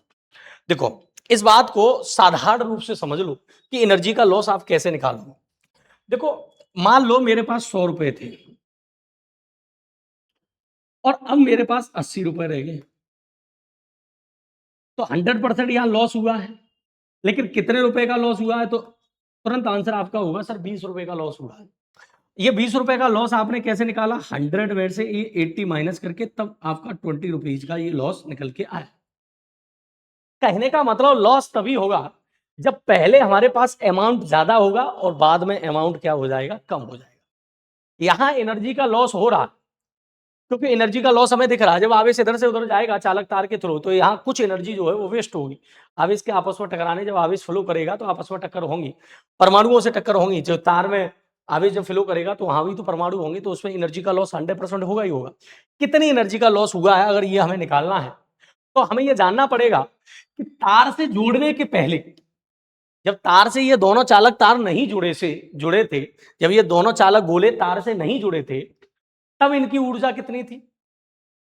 देखो, इस बात को साधारण रूप से समझ लो कि एनर्जी का लॉस आप कैसे निकालोगे। देखो, मान लो मेरे पास 100 रुपए थे और अब मेरे पास 80 रुपए रह गए, तो 100% यहां लॉस हुआ है। लेकिन कितने रुपए का लॉस हुआ है, तो तुरंत आंसर आपका होगा सर 20 रुपए का लॉस हुआ है। ये 20 रुपए का लॉस आपने कैसे निकाला, 100 में से ये 80 माइनस करके तब आपका 20 रुपीज का ये लॉस निकल के आया। कहने का मतलब लॉस तभी होगा जब पहले हमारे पास अमाउंट ज्यादा होगा और बाद में अमाउंट क्या हो जाएगा, कम हो जाएगा। यहां एनर्जी का लॉस हो रहा, क्योंकि एनर्जी का लॉस हमें दिख रहा है। जब आवेश इधर से उधर जाएगा चालक तार के थ्रू, तो यहाँ कुछ एनर्जी जो है वो वेस्ट होगी। आवेश के आपस में टकराने, जब आवेश फ्लो करेगा तो आपस में टक्कर होंगी, परमाणुओं से टक्कर होंगी। जो तार में आवेश जब फ्लो करेगा तो वहां भी तो परमाणु होंगे, तो उसमें एनर्जी का लॉस 100% होगा ही होगा। कितनी एनर्जी का लॉस हुआ है अगर ये हमें निकालना है, तो हमें ये जानना पड़ेगा कि तार से जोड़ने के पहले, जब तार से ये दोनों चालक तार नहीं जुड़े थे, जब ये दोनों चालक गोले तार से नहीं जुड़े थे, तब इनकी ऊर्जा कितनी थी,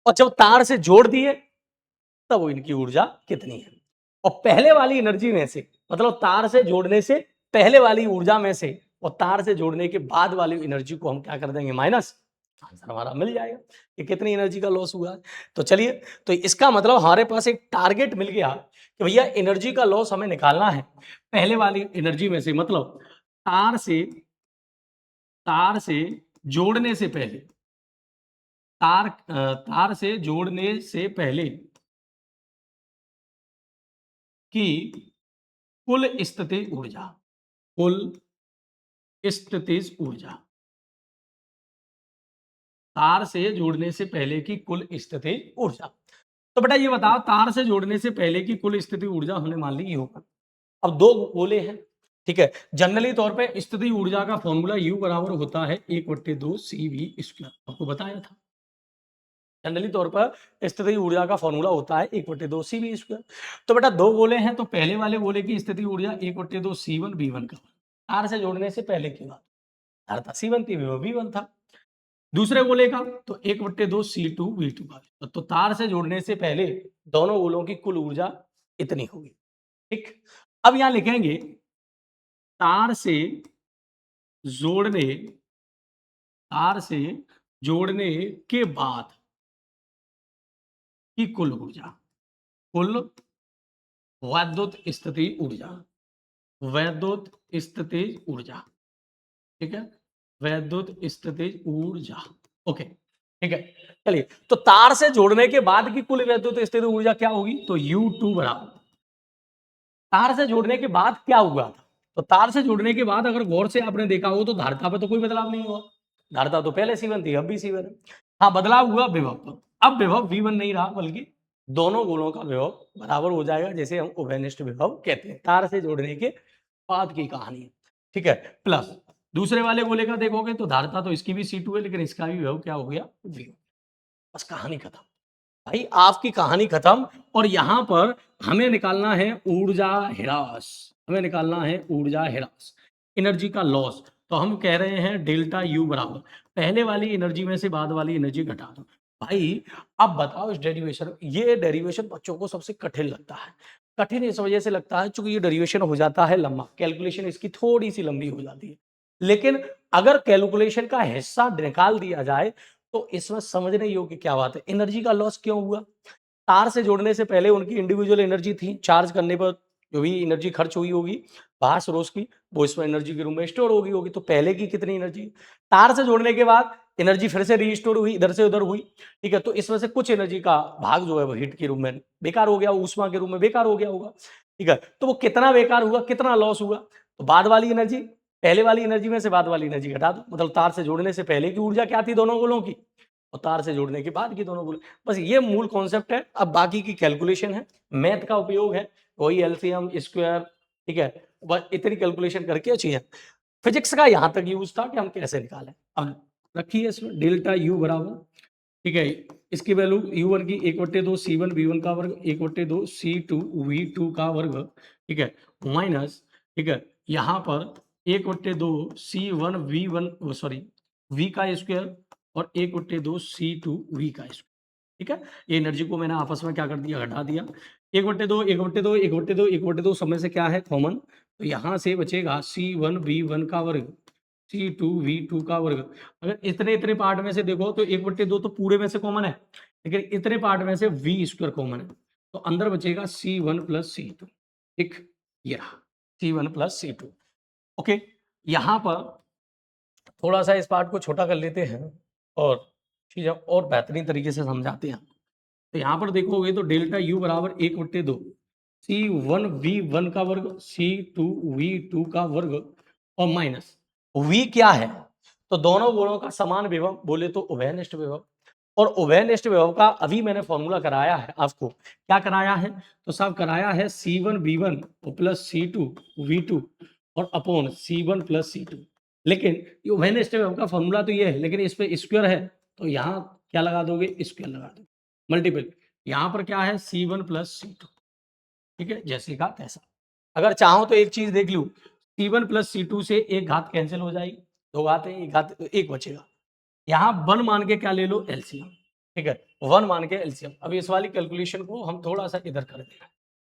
और जब तार से जोड़ दिए तब इनकी ऊर्जा कितनी है। और पहले वाली एनर्जी में से, मतलब तार से जोड़ने से पहले वाली ऊर्जा में से और तार से जोड़ने के बाद वाली एनर्जी को हम क्या कर देंगे, माइनस, आंसर हमारा मिल जाएगा कि कितनी एनर्जी का लॉस हुआ है। तो चलिए, तो इसका मतलब हमारे पास एक टारगेट मिल गया कि भैया एनर्जी का लॉस हमें निकालना है पहले वाली एनर्जी में से, मतलब तार से जोड़ने से पहले, तार से जोड़ने से पहले की कुल स्थितिज ऊर्जा, कुल स्थितिज ऊर्जा, तार से जोड़ने से पहले की कुल स्थितिज ऊर्जा। तो बेटा ये बताओ, तार से जोड़ने से पहले की कुल स्थिति ऊर्जा हमने मान ली ये होगा। अब दो गोले हैं, ठीक है, जनरली तौर पे स्थिति ऊर्जा का फॉर्मूला U बराबर होता है 1/2 CV², आपको बताया था। जनरली तौर पर स्थिति ऊर्जा का फॉर्मूला होता है 1/2 CV²। तो बेटा दो गोले हैं, तो पहले वाले गोले की स्थिति ऊर्जा 1/2 C1 V1 का, तार से जोड़ने से पहले की बात, तार था C1 थी, V1 था। दूसरे गोले का तो 1/2 C2 V2 का, तो तार से जोड़ने से पहले दोनों गोलों की कुल ऊर्जा इतनी होगी। ठीक, अब यहां लिखेंगे तार से जोड़ने, तार से जोड़ने के बाद की कुल ऊर्जा, कुल वैद्युत स्थिति ऊर्जा, वैद्युत स्थिति ऊर्जा, ठीक है, वैद्युत स्थिति ऊर्जा। ओके, ठीक है, चलिए, तो तार से जोड़ने के बाद की कुल वैद्युत स्थिति ऊर्जा क्या होगी, तो U2 बराबर, तार से जोड़ने के बाद क्या हुआ था, तो तार से जोड़ने के बाद अगर गौर से आपने देखा हो तो धारिता पे तो कोई बदलाव नहीं हुआ। धारिता तो पहले C1 थी, अब भी C1 है। हाँ, बदलाव हुआ विभव पर, अब विभव V1 नहीं रहा, बल्कि दोनों गोलों का विभव बराबर हो जाएगा, जैसे हम उभयनिष्ठ विभव कहते हैं। तार से जोड़ने के बाद की कहानी है, ठीक है। प्लस दूसरे वाले गोले का देखोगे तो धारिता तो इसकी भी C2 है, लेकिन इसका भी विभव क्या हो गया, V1। बस कहानी खत्म भाई, आपकी कहानी खत्म। और यहां पर हमें निकालना है ऊर्जा ह्रास, हमें निकालना है ऊर्जा ह्रास। एनर्जी का लॉस, तो हम कह रहे हैं डेल्टा यू बराबर पहले वाली एनर्जी में से बाद वाली एनर्जी घटा दो। भाई अब बताओ इस डेरिवेशन, ये डेरिवेशन बच्चों को सबसे कठिन लगता है। कठिन इस वजह से लगता है क्योंकि ये डेरिवेशन हो जाता है लंबा, कैलकुलेशन इसकी थोड़ी सी लंबी हो जाती है। लेकिन अगर कैलकुलेशन का हिस्सा निकाल दिया जाए तो इसमें समझने योग्य क्या बात है। एनर्जी का लॉस क्यों हुआ? तार से जोड़ने से पहले उनकी इंडिविजुअल एनर्जी थी, चार्ज करने पर जो भी एनर्जी खर्च हुई होगी बाहर सोर्स की, वो इसमें एनर्जी के रूप में स्टोर होगी। तो पहले की कितनी एनर्जी, तार से जोड़ने के बाद एनर्जी फिर से रीस्टोर हुई, इधर से उधर हुई, ठीक है। तो इसमें से कुछ एनर्जी का भाग जो है वो हीट के रूप में बेकार हो गया, ऊष्मा के रूप में बेकार हो गया होगा, ठीक है। तो वो कितना बेकार हुआ, कितना लॉस हुआ, तो बाद वाली एनर्जी पहले वाली एनर्जी में से बाद वाली एनर्जी घटा दो। मतलब तार से जोड़ने से पहले की ऊर्जा क्या थी दोनों गोलों की, और तार से जोड़ने के बाद की दोनों गोले। बस ये मूल कॉन्सेप्ट है। अब बाकी की कैलकुलेशन है, मैथ का उपयोग है, वही एलसीएम स्क्वायर, ठीक है। बस इतनी कैलकुलेशन करके चाहिए। फिजिक्स का यहां तक यूज था कि हम कैसे निकालें। अब रखिए इसमें डेल्टा यू बराबर, ठीक है, इसकी वैल्यू u1 की 1/2 c1 v1 का वर्ग 1/2 c2 v2 का वर्ग, ठीक है, माइनस, ठीक है, यहाँ पर 1/2 c1 v1 सॉरी v का स्क्वायर और 1/2 c2 v का स्क्वायर, ठीक है। ये एनर्जी को मैंने आपस में क्या कर दिया, घटा दिया। 1/2 1/2 1/2 1/2 सब में से क्या है कॉमन, तो यहाँ से बचेगा c1 v1 का वर्ग c2 v2 का वर्ग। अगर इतने इतने पार्ट में से देखो तो 1/2 तो पूरे में से कॉमन है, लेकिन इतने पार्ट में से v स्क्वायर कॉमन है, तो अंदर बचेगा c1 प्लस c2, ठीक, ये रहा c1 प्लस c2। ओके, यहाँ पर थोड़ा सा इस पार्ट को छोटा कर लेते हैं और चीजें और बेहतरीन तरीके से समझाते हैं। तो यहाँ पर देखोगे तो डेल्टा यू बराबर 1/2 c1 v1 का वर्ग c2 v2 का वर्ग और माइनस v क्या है, तो दोनों गोलों का समान विभव बोले तो उभयनिष्ठ विभव। और उभयनिष्ठ विभव का अभी मैंने फॉर्मूला कराया है आपको, क्या कराया है, तो सब कराया है c1 v1 plus c2 v2 और अपॉन c1 प्लस c2। लेकिन ये उभयनिष्ठ विभव का फॉर्मूला तो ये है, लेकिन इस पे स्क्वायर है, तो यहाँ क्या लगा दोगे, स्क्वायर लगा दो, मल्टीपल। यहाँ पर क्या है c1 प्लस c2, ठीक है, जैसे का तैसा। अगर चाहो तो एक चीज देख लू, c1 प्लस c2 से एक घात कैंसिल हो जाएगी, दो घात है, एक घात, एक बचेगा। यहाँ वन मान के क्या ले लो, एलसीएम, ठीक है, वन मान के एलसीएम। अब इस वाली कैलकुलेशन को हम थोड़ा सा इधर कर देंगे,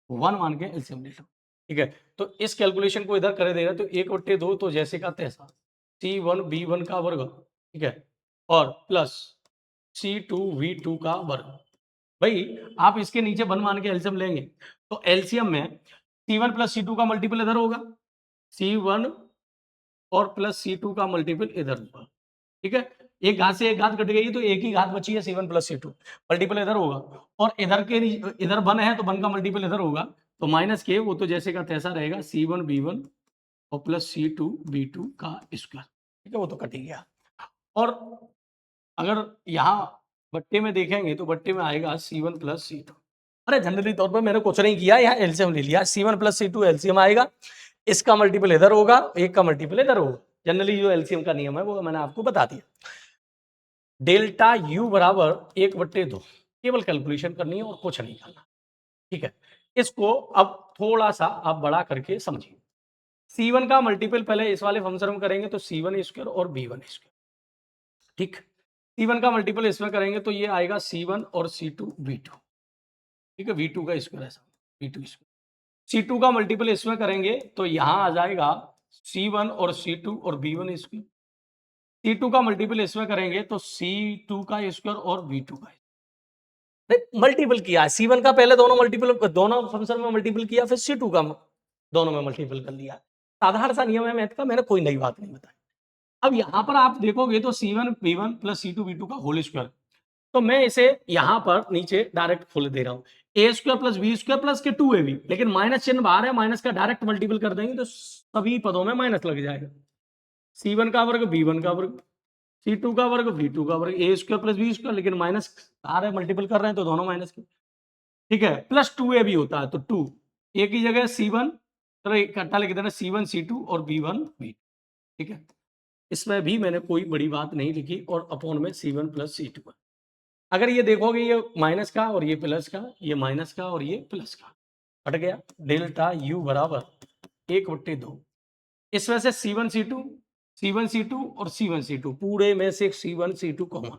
वन मान के एलसीएम ले लो, ठीक है। तो इस कैलकुलेशन को इधर कर देगा तो 1/2 तो जैसे का तैसा c1 b1 का वर्ग, ठीक है, और प्लस c2 v2 का वर्ग। भाई आप इसके नीचे वन मान के एलसीएम लेंगे तो एलसीएम में c1 प्लस c2 का मल्टीपल इधर होगा, c1 और प्लस c2 का मल्टीपल इधर होगा, ठीक है। एक घात से एक घात कट गई तो एक ही घात बची है c1 प्लस c2, मल्टीपल इधर होगा। और इधर के इधर वन है तो वन का मल्टीपल इधर होगा, तो माइनस के वो तो जैसे का तैसा रहेगा c1 b1 और प्लस c2 b2 का स्क्वायर, ठीक है, वो तो कट ही गया। और अगर यहाँ बट्टे में देखेंगे तो बट्टे में आएगा c1 प्लस c2। अरे जनरली तौर पर मैंने कुछ नहीं किया, यहाँ एलसीएम ले लिया, c1 प्लस c2 एलसीएम आएगा, इसका मल्टीपल इधर होगा, एक का मल्टीपल इधर होगा। जनरली जो एलसीएम का नियम है वो मैंने आपको बता दिया। डेल्टा यू बराबर 1/2, केवल कैलकुलेशन करनी है और कुछ नहीं करना, ठीक है। इसको अब थोड़ा सा आप बड़ा करके समझिए। c1 का मल्टीपल पहले इस वाले फंक्शन में करेंगे तो c1 स्क्वायर और b1 स्क्वायर, ठीक। c1 का मल्टीपल इसमें करेंगे तो ये आएगा c1 और c2 v2, ठीक है, v2 का स्क्वायर ऐसा v2 स्क्वायर। c2 का मल्टीपल इसमें करेंगे तो यहाँ आ जाएगा c1 और c2 और b1 स्क्वायर। c2 का मल्टीपल इसमें करेंगे तो c2 का स्क्वायर और v2 का, मल्टीपल किया c1 का पहले दोनों मल्टीपल, दोनों फंक्शन में मल्टीपल किया, फिर c2 का दोनों में मल्टीपल कर लिया। साधारण सा नियम है मैथ का, मैंने कोई नई बात नहीं बताई। अब यहाँ पर आप देखोगे तो c1 v1 plus c2 v2 का होल स्क्वायर, तो मैं इसे यहाँ पर नीचे डायरेक्ट खोल दे रहा हूँ, A square plus B square plus के 2ab, लेकिन माइनस चिन्ह बाहर है, माइनस का डायरेक्ट मल्टीपल कर देंगे तो सभी पदों में माइनस लग जाएगा। c1 का वर्ग b1 का वर्ग c2 का वर्ग v2 का वर्ग, ए स्क्वायर प्लस बी स्क्वायर, लेकिन माइनस आ रहा है, मल्टीपल कर रहे हैं तो दोनों माइनस के, ठीक है, प्लस 2ab होता है तो 2 एक ही जगह c1, चलो इकट्ठा लिख देना c1 c2 और b1 b2, ठीक है। इसमें भी मैंने कोई बड़ी बात नहीं लिखी और अपॉन में c1 प्लस c2। अगर ये देखोगे ये माइनस का और ये प्लस का, ये माइनस का और ये प्लस का, हट गया। डेल्टा यू बराबर 1/2 इसमें से C1 C2 और C1 C2 पूरे में से C1 C2 कॉमन,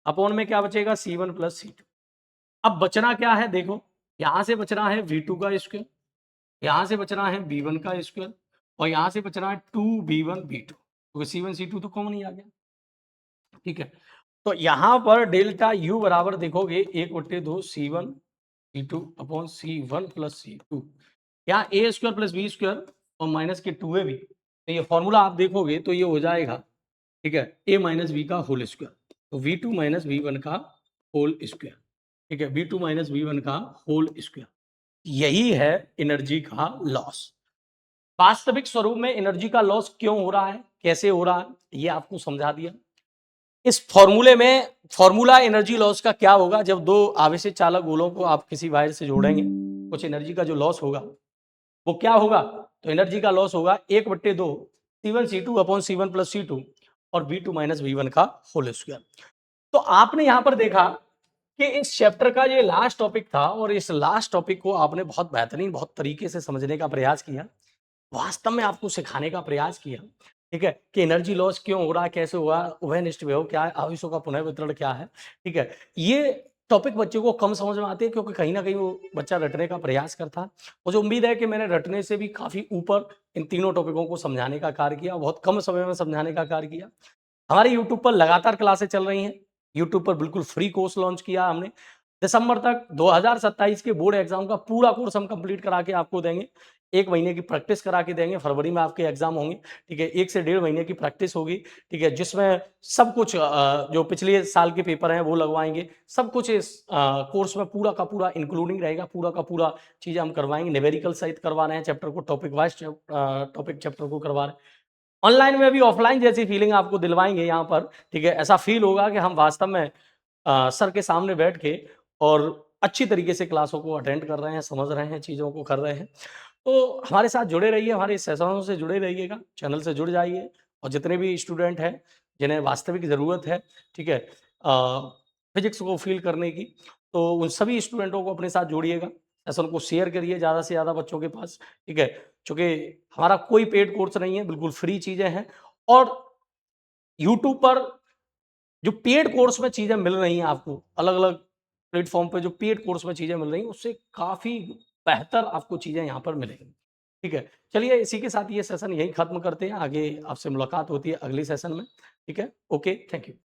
अपॉन में क्या बचेगा C1 प्लस C2। अब बचना क्या है देखो, यहां से बचना है V2 का स्क्वायर, यहां से बचना है V1 का स्क्वायर, और यहां से बचना है 2V1 V2, क्योंकि C1 C2 तो कॉमन ही आ गया। ठीक है, तो यहां पर डेल्टा U बराबर देखोगे 1/2 C1 C2 upon C1 plus C2, यहाँ ए स्क्वायर प्लस बी स्क्वायर और माइनस के 2 भी, तो ये फॉर्मूला आप देखोगे तो ये हो जाएगा, ठीक है, a माइनस बी का होल स्क्वायर, तो V2 माइनस V1 का होल स्क्वायर, ठीक है, V2 माइनस V1 का होल स्क्वायर। यही है एनर्जी का लॉस। वास्तविक स्वरूप में एनर्जी का लॉस क्यों हो रहा है, कैसे हो रहा है, ये आपको समझा दिया। इस फॉर्मूले में फॉर्मूला एनर्जी लॉस का क्या होगा, जब दो आवेशित चालक गोलों को आप किसी वायर से जोड़ेंगे, कुछ एनर्जी का जो लॉस होगा वो क्या होगा, तो एनर्जी का लॉस होगा 1/2 C1 C2 upon C1 plus C2 और V2 माइनस V1 का होल स्क्वायर। तो आपने यहां पर देखा कि इस चैप्टर का ये लास्ट टॉपिक था, और इस लास्ट टॉपिक को आपने बहुत बेहतरीन, बहुत तरीके से समझने का प्रयास किया, वास्तव में आपको सिखाने का प्रयास किया, ठीक है, कि एनर्जी लॉस क्यों हो रहा है, कैसे हुआ, उभयनिष्ठ विभव क्या है, आवेशों का पुनर्वितरण क्या है। ठीक है, ये टॉपिक बच्चों को कम समझ में आते हैं, क्योंकि कहीं ना कहीं वो बच्चा रटने का प्रयास करता है। मुझे उम्मीद है कि मैंने रटने से भी काफी ऊपर इन तीनों टॉपिकों को समझाने का कार्य किया, बहुत कम समय में समझाने का कार्य किया। हमारे यूट्यूब पर लगातार क्लासेस चल रही हैं, यूट्यूब पर बिल्कुल फ्री कोर्स लॉन्च किया हमने। दिसंबर तक 2027 के बोर्ड एग्जाम का पूरा कोर्स हम कंप्लीट करा के आपको देंगे, 1 महीने की प्रैक्टिस करा के देंगे। फरवरी में आपके एग्जाम होंगे, ठीक है, 1 से 1.5 महीने की प्रैक्टिस होगी, ठीक है, जिसमें सब कुछ जो पिछले साल के पेपर हैं वो लगवाएंगे, सब कुछ इस कोर्स में पूरा का पूरा इंक्लूडिंग रहेगा, पूरा का पूरा चीजें हम करवाएंगे, न्यूमेरिकल सहित करवा रहे हैं चैप्टर को, टॉपिक वाइज टॉपिक चैप्टर को करवा रहे हैं। ऑनलाइन में भी ऑफलाइन जैसी फीलिंग आपको दिलवाएंगे यहाँ पर, ठीक है, ऐसा फील होगा कि हम वास्तव में सर के सामने बैठ के और अच्छी तरीके से क्लासों को अटेंड कर रहे हैं, समझ रहे हैं, चीज़ों को कर रहे हैं। तो हमारे साथ जुड़े रहिए, हमारे सेशनों से जुड़े रहिएगा, चैनल से जुड़ जाइए, और जितने भी स्टूडेंट हैं जिन्हें वास्तविक ज़रूरत है, ठीक है, फिजिक्स को फील करने की, तो उन सभी स्टूडेंटों को अपने साथ जोड़िएगा, सेशन को शेयर करिए ज़्यादा से ज़्यादा बच्चों के पास, ठीक है, चूँकि हमारा कोई पेड कोर्स नहीं है, बिल्कुल फ्री चीज़ें हैं, और यूट्यूब पर जो पेड कोर्स में चीज़ें मिल रही हैं आपको, अलग-अलग प्लेटफ़ॉर्म पे जो पेड कोर्स में चीज़ें मिल रही हैं, उससे काफ़ी बेहतर आपको चीज़ें यहाँ पर मिलेंगी। ठीक है? चलिए इसी के साथ ये सेशन यहीं ख़त्म करते हैं, आगे आपसे मुलाकात होती है अगले सेशन में। ठीक है? Okay, thank you.